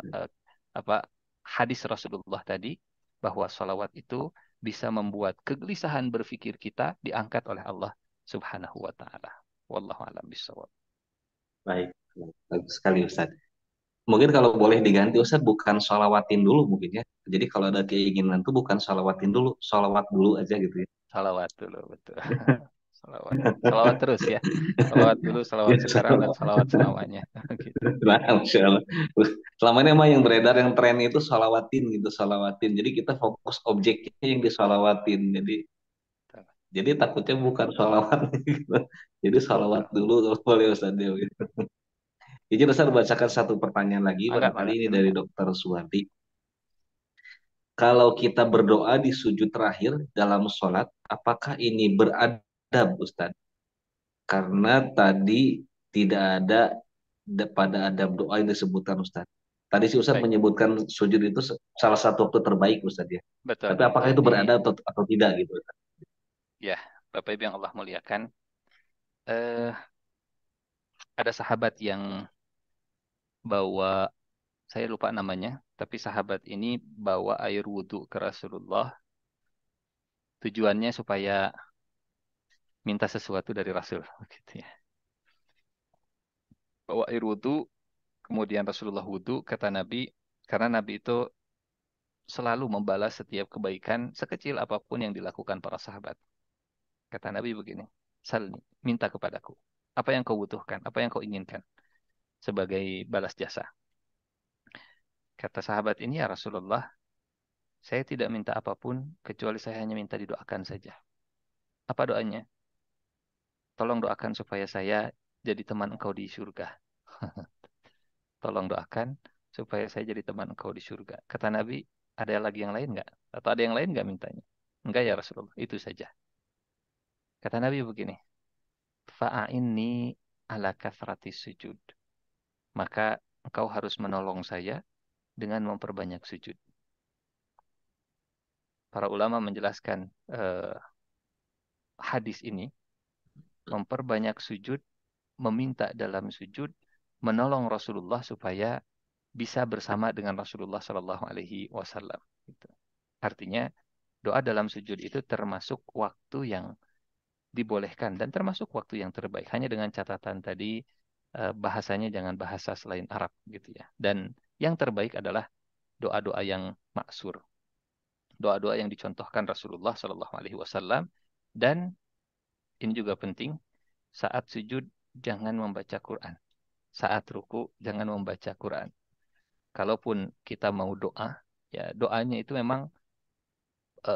apa hadis Rasulullah tadi bahwa salawat itu bisa membuat kegelisahan berpikir kita diangkat oleh Allah Subhanahu wa taala. Wallahu a'lam bishawab. Baik, bagus sekali Ustaz. Mungkin kalau boleh diganti Ustaz, bukan sholawatin dulu mungkin ya. Jadi kalau ada keinginan tuh bukan sholawatin dulu, sholawat dulu aja gitu ya. Salawat dulu, betul. Salawat. Salawat terus ya. Salawat dulu, salawat Ya, sekarang, dan salawat selamanya. Gitu. nah, Masya Allah. Selama ini emang yang beredar yang tren itu sholawatin gitu, sholawatin. Jadi kita fokus objeknya yang disolawatin. Jadi takutnya bukan sholawat gitu. Jadi sholawat Betul. dulu kalau boleh Ustaz ya. Gitu. Jadi Ustaz bacakan satu pertanyaan lagi, Mangga, barangkali mangga, ini dari silakan. Dokter Suwandi. Kalau kita berdoa di sujud terakhir dalam sholat, apakah ini beradab Ustaz? Karena tadi tidak ada pada adab doa yang disebutkan Ustaz. Tadi si Ustaz Baik, menyebutkan sujud itu salah satu waktu terbaik Ustaz ya. betul. Tapi apakah itu Jadi, beradab atau tidak gitu Ustaz? ya, Bapak Ibu yang Allah muliakan, eh, ada sahabat yang bawa, saya lupa namanya, tapi sahabat ini bawa air wudhu ke Rasulullah, tujuannya supaya minta sesuatu dari Rasul, gitu ya. Bawa air wudhu, kemudian Rasulullah wudhu, kata Nabi, karena Nabi itu selalu membalas setiap kebaikan sekecil apapun yang dilakukan para sahabat. Kata Nabi begini, Salni, minta kepadaku. Apa yang kau butuhkan? Apa yang kau inginkan? Sebagai balas jasa. Kata sahabat ini, ya Rasulullah, saya tidak minta apapun, kecuali saya hanya minta didoakan saja. Apa doanya? Tolong doakan supaya saya jadi teman engkau di surga. Tolong doakan supaya saya jadi teman engkau di surga. Kata Nabi, ada lagi yang lain nggak? Atau ada yang lain nggak mintanya? Enggak ya Rasulullah, itu saja. Kata Nabi begini, fa'inni ala kathrati sujud. Maka engkau harus menolong saya dengan memperbanyak sujud. Para ulama menjelaskan hadis ini, memperbanyak sujud, meminta dalam sujud, menolong Rasulullah supaya bisa bersama dengan Rasulullah Shallallahu Alaihi Wasallam. Gitu. Artinya doa dalam sujud itu termasuk waktu yang dibolehkan dan termasuk waktu yang terbaik. Hanya dengan catatan tadi bahasanya jangan bahasa selain Arab gitu ya. Dan yang terbaik adalah doa-doa yang maksur, doa-doa yang dicontohkan Rasulullah Shallallahu Alaihi Wasallam. Dan ini juga penting, saat sujud jangan membaca Quran, saat ruku jangan membaca Quran. Kalaupun kita mau doa, ya doanya itu memang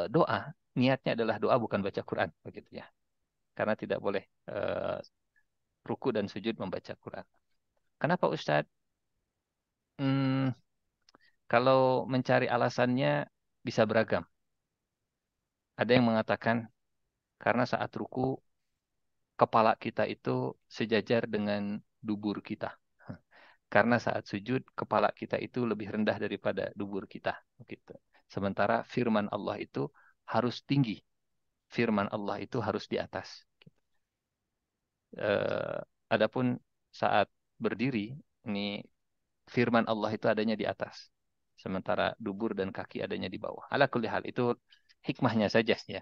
doa, niatnya adalah doa bukan baca Quran, begitu ya. Karena tidak boleh ruku dan sujud membaca Quran. Kenapa Ustadz? Hmm, kalau mencari alasannya bisa beragam. Ada yang mengatakan karena saat ruku kepala kita itu sejajar dengan dubur kita. Karena saat sujud kepala kita itu lebih rendah daripada dubur kita, begitu. Sementara firman Allah itu harus tinggi. Firman Allah itu harus di atas. Eh, Adapun saat berdiri, ini firman Allah itu adanya di atas. Sementara dubur dan kaki adanya di bawah. Ala kulli hal, itu hikmahnya saja ya.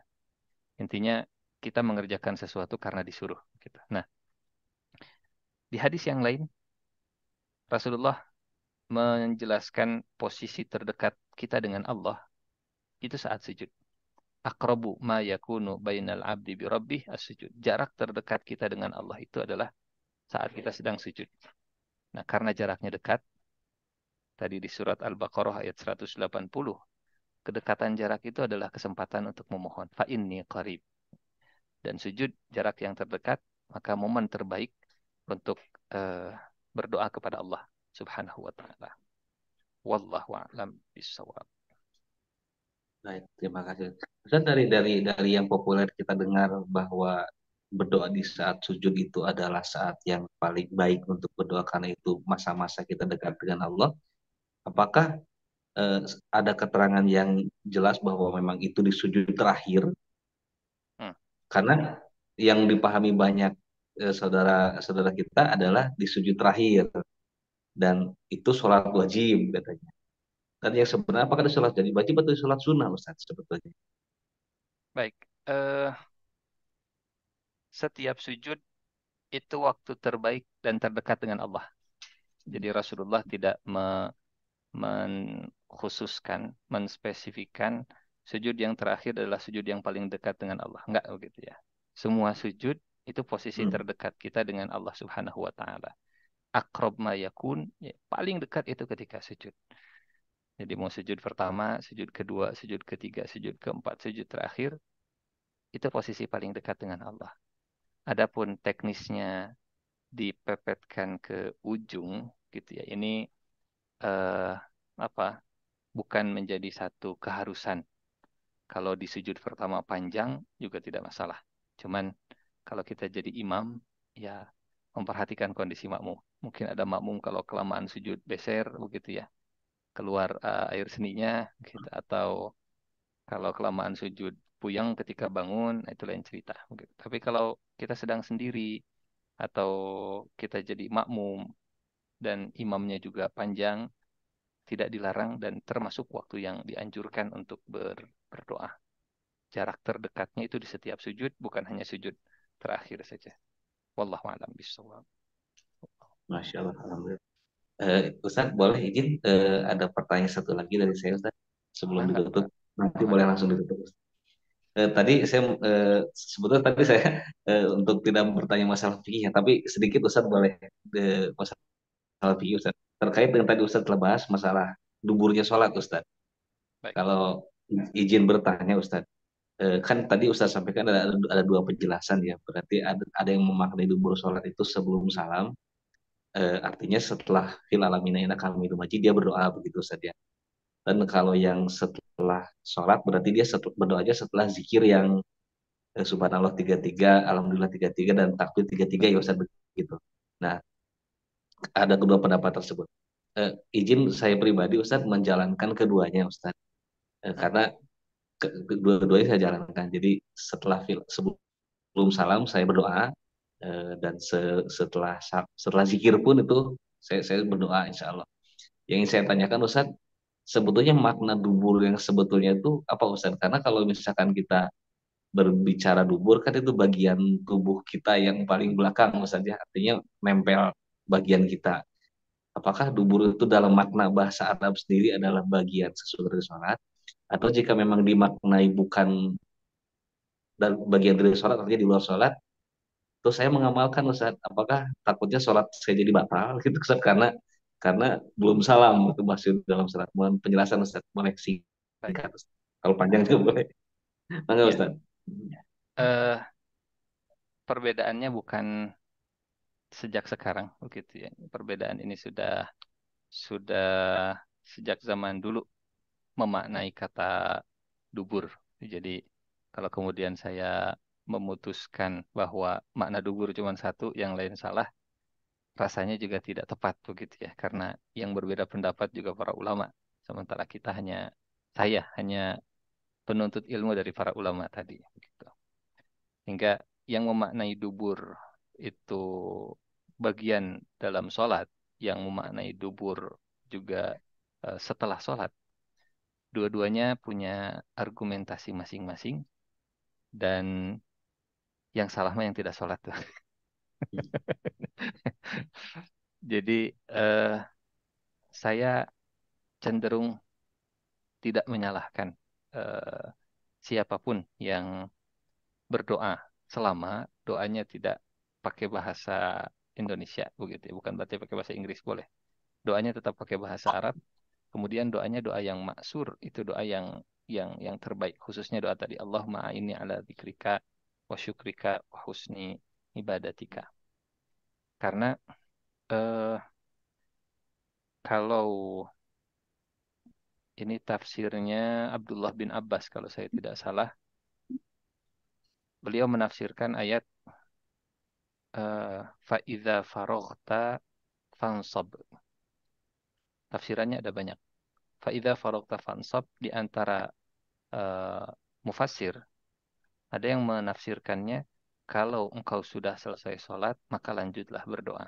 Intinya kita mengerjakan sesuatu karena disuruh. Gitu. Nah, di hadis yang lain, Rasulullah menjelaskan posisi terdekat kita dengan Allah itu saat sujud. Aqrabu ma yakunu bainal abdi bi rabbih as-sujud. Jarak terdekat kita dengan Allah itu adalah saat kita sedang sujud. Nah, karena jaraknya dekat, tadi di surat Al-Baqarah ayat 180, kedekatan jarak itu adalah kesempatan untuk memohon. Fa inni qarib. Dan sujud jarak yang terdekat, maka momen terbaik untuk eh, berdoa kepada Allah Subhanahu wa taala. Wallahu a'lam bishawab. Baik, terima kasih. Ustaz, dari yang populer kita dengar bahwa berdoa di saat sujud itu adalah saat yang paling baik untuk berdoa karena itu masa-masa kita dekat dengan Allah. Apakah eh, ada keterangan yang jelas bahwa memang itu di sujud terakhir? Hmm, Karena yang dipahami banyak saudara-saudara kita adalah di sujud terakhir dan itu sholat wajib katanya. Dan yang sebenarnya apakah di sholat wajib atau di sholat sunnah Ustaz sebetulnya? baik. Setiap sujud itu waktu terbaik dan terdekat dengan Allah. Jadi Rasulullah tidak mengkhususkan, menspesifikkan sujud yang terakhir adalah sujud yang paling dekat dengan Allah. Enggak begitu ya. Semua sujud itu posisi terdekat kita dengan Allah Subhanahu wa taala. Aqrab ma yakun, ya, paling dekat itu ketika sujud. Jadi mau sujud pertama, sujud kedua, sujud ketiga, sujud keempat, sujud terakhir, itu posisi paling dekat dengan Allah. Adapun teknisnya dipepetkan ke ujung gitu ya. Ini eh, apa? Bukan menjadi satu keharusan. Kalau di sujud pertama panjang juga tidak masalah. Cuman kalau kita jadi imam, ya memperhatikan kondisi makmum. Mungkin ada makmum kalau kelamaan sujud beser begitu ya, keluar air seninya gitu. Atau kalau kelamaan sujud puyeng ketika bangun, itu lain cerita. Begitu. Tapi kalau kita sedang sendiri atau kita jadi makmum dan imamnya juga panjang, tidak dilarang dan termasuk waktu yang dianjurkan untuk berdoa. Jarak terdekatnya itu di setiap sujud, bukan hanya sujud terakhir saja. Wallahu a'lam bishawab. Masya Allah, alhamdulillah. Ustaz boleh izin ada pertanyaan satu lagi dari saya Ustaz sebelum Mangga, ditutup. Nanti aman. boleh langsung ditutup. Tadi saya sebetulnya tadi saya untuk tidak bertanya masalah fikih ya, tapi sedikit Ustaz boleh masalah fikih Ustaz. Terkait dengan tadi Ustaz telah bahas masalah duburnya sholat Ustaz. Baik. Kalau izin bertanya Ustaz, kan tadi Ustaz sampaikan ada dua penjelasan ya. Berarti ada yang memaknai dubur sholat itu sebelum salam, artinya setelah fil alamina innaka hamidum majid dia berdoa begitu Ustaz ya. Dan kalau yang setelah sholat berarti dia berdoa aja setelah zikir yang Subhanallah 33, Alhamdulillah 33 dan takbir 33 ya Ustaz begitu. Nah, ada kedua pendapat tersebut. Izin saya pribadi Ustaz menjalankan keduanya Ustaz. Karena kedua-duanya saya jalankan. Jadi sebelum salam saya berdoa dan setelah zikir pun itu saya berdoa insya Allah. Yang ingin saya tanyakan Ustaz, sebetulnya makna dubur yang sebetulnya itu apa Ustaz? Karena kalau misalkan kita berbicara dubur kan itu bagian tubuh kita yang paling belakang saja artinya nempel bagian kita. Apakah dubur itu dalam makna bahasa Arab sendiri adalah bagian sesuatu dari sholat atau jika memang dimaknai bukan bagian dari sholat artinya di luar sholat terus saya mengamalkan Ustaz apakah takutnya sholat saya jadi batal gitu Ustaz karena belum salam itu masih dalam sholat. Mohon penjelasan Ustaz, boleh Baik. singkat Ustaz. Kalau panjang juga boleh. Enggak Ya. Ustaz. Eh, perbedaannya bukan sejak sekarang begitu ya. Perbedaan ini sudah sejak zaman dulu memaknai kata dubur. Jadi kalau kemudian saya memutuskan bahwa makna dubur cuma satu, yang lain salah, rasanya juga tidak tepat begitu ya. Karena yang berbeda pendapat juga para ulama. Sementara saya hanya penuntut ilmu dari para ulama tadi. Begitu. Hingga yang memaknai dubur itu bagian dalam sholat, yang memaknai dubur juga setelah sholat. Dua-duanya punya argumentasi masing-masing dan yang salah mah yang tidak sholat tuh. Jadi saya cenderung tidak menyalahkan eh, siapapun yang berdoa selama doanya tidak pakai bahasa Indonesia begitu ya. Bukan berarti pakai bahasa Inggris boleh. Doanya tetap pakai bahasa Arab. Kemudian doanya doa yang maksur, itu doa yang terbaik. Khususnya doa tadi, Allahumma a'inni ala dzikrika wa syukrika wa husni ibadatika. Karena eh, kalau ini tafsirnya Abdullah bin Abbas kalau saya tidak salah, beliau menafsirkan ayat fa'idza faraghta fansab. Tafsirannya ada banyak. Fa'idza faraghta fansab di antara eh, mufassir ada yang menafsirkannya kalau engkau sudah selesai sholat maka lanjutlah berdoa.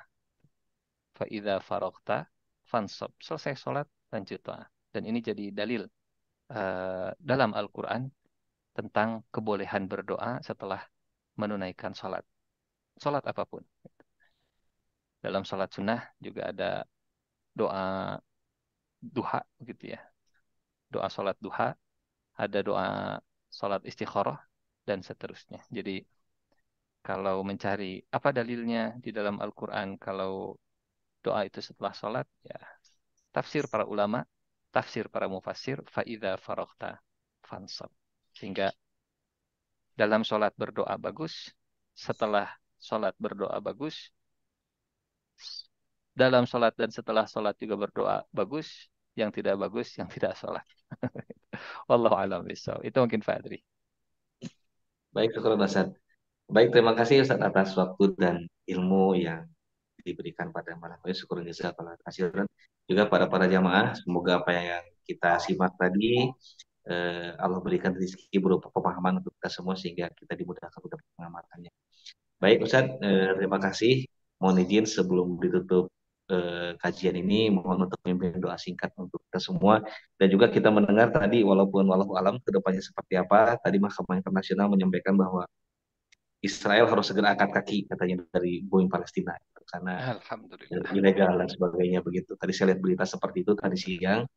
Fa'idza faraghta fansab. Selesai sholat lanjut doa. Dan ini jadi dalil dalam Al-Quran tentang kebolehan berdoa setelah menunaikan sholat. Sholat apapun. Dalam sholat sunnah juga ada doa duha gitu ya. Doa sholat duha, ada doa sholat istikharah, dan seterusnya. Jadi kalau mencari apa dalilnya di dalam Al-Quran, kalau doa itu setelah sholat, ya tafsir para ulama, tafsir para mufassir, fa'idha farokta fansab. Sehingga dalam sholat berdoa bagus, setelah sholat berdoa bagus, dalam sholat dan setelah sholat juga berdoa bagus, yang tidak bagus, yang tidak sholat. Wallahu a'lam bishawab. Itu mungkin Fadri. Baik, syukur Ustaz. Baik, terima kasih Ustaz atas waktu dan ilmu yang diberikan pada malam ini. Syukur jazakallahu khairan. Juga para jamaah, semoga apa yang kita simak tadi Allah berikan rezeki berupa pemahaman untuk kita semua sehingga kita dimudahkan untuk pengamatannya. Baik Ustaz, terima kasih. Mohon izin sebelum ditutup kajian ini, mohon untuk memimpin doa singkat untuk kita semua. Dan juga kita mendengar tadi, walaupun walau alam kedepannya seperti apa, tadi Mahkamah Internasional menyampaikan bahwa Israel harus segera angkat kaki katanya dari bumi Palestina karena Alhamdulillah. ilegal dan sebagainya begitu. Tadi saya lihat berita seperti itu tadi siang.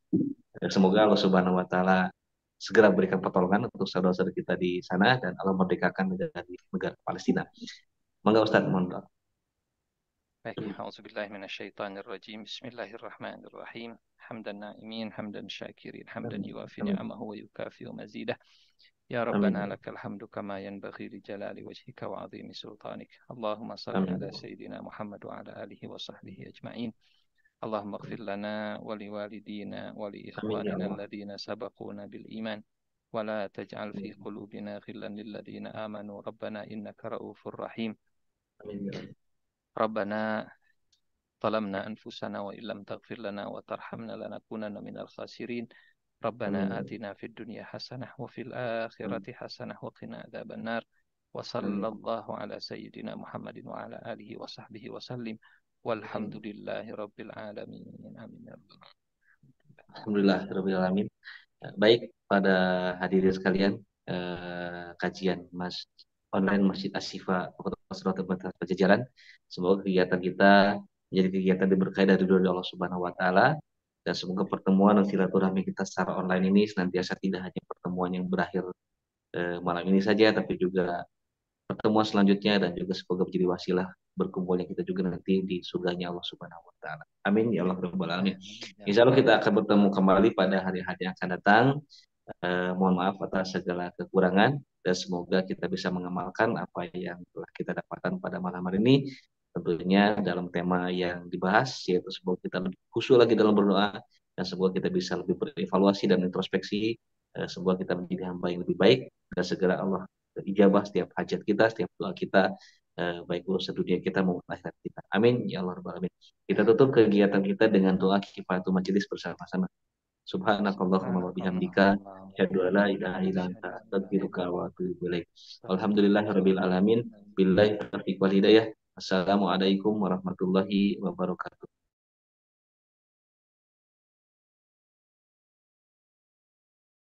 Semoga Allah Subhanahu wa taala segera berikan pertolongan untuk saudara-saudara kita di sana dan Allah merdekakan negara Palestina. Mangga Ustaz, mohon doa. Baik, a'udzubillahi minasyaitonirrajim. Bismillahirrahmanirrahim. Hamdan na'imin, hamdan syakirin, hamdan yuwafi ni'amahu wa yukafi'u mazidah. Ya Rabbana lakal hamdu kama yanbaghi li jalali wajhika wa 'azimi sultanik. Allahumma salli ala sayyidina Muhammad wa ala alihi wa sahbihi ajma'in. Allahumma ighfir lana wa liwalidina wa li ikhwanina alladhina sabaquna bil iman wa la taj'al fi qulubina ghillan lil ladzina amanu rabbana innaka ra'ufur rahim. Rabbana ظلمنا أنفسنا وإن لم تغفر لنا وترحمنا لنكونن من الخاسرين. ربنا آتنا في الدنيا حسنة وفي الآخرة حسنة وقنا عذاب النار. وصلى الله على سيدنا محمد وعلى آله وصحبه وسلم والحمد لله رب العالمين. Amin. Alhamdulillah rabbil alamin. Baik, pada hadirin sekalian, kajian online Masjid Asy-Syifa Fakultas Kedokteran Pajajaran. Semoga kegiatan kita menjadi kegiatan yang berkah dari Allah Subhanahu wa taala, dan semoga pertemuan dan silaturahmi kita secara online ini senantiasa tidak hanya pertemuan yang berakhir malam ini saja, tapi juga pertemuan selanjutnya, dan juga semoga menjadi wasilah berkumpulnya kita juga nanti di surganya Allah Subhanahu wa taala. Amin ya Allah rabbal alamin. Insya Allah kita akan bertemu kembali pada hari-hari yang akan datang. Mohon maaf atas segala kekurangan dan semoga kita bisa mengamalkan apa yang telah kita dapatkan pada malam hari ini, tentunya dalam tema yang dibahas, yaitu semoga kita lebih khusyuk lagi dalam berdoa dan semoga kita bisa lebih berevaluasi dan introspeksi, semoga kita menjadi hamba yang lebih baik dan segera Allah ijabah setiap hajat kita, setiap doa kita, baik urusan dunia kita maupun akhirat kita. Amin ya Allah rabbal alamin. Kita tutup kegiatan kita dengan doa kifatul majelis bersama-sama. Subhanakallahumma wa bihamdika asyhadu an la ilaha illa anta astaghfiruka wa atubu ilaik. Alhamdulillahirabbil alamin. Billahi taufiq wal hidayah. Assalamualaikum warahmatullahi wabarakatuh.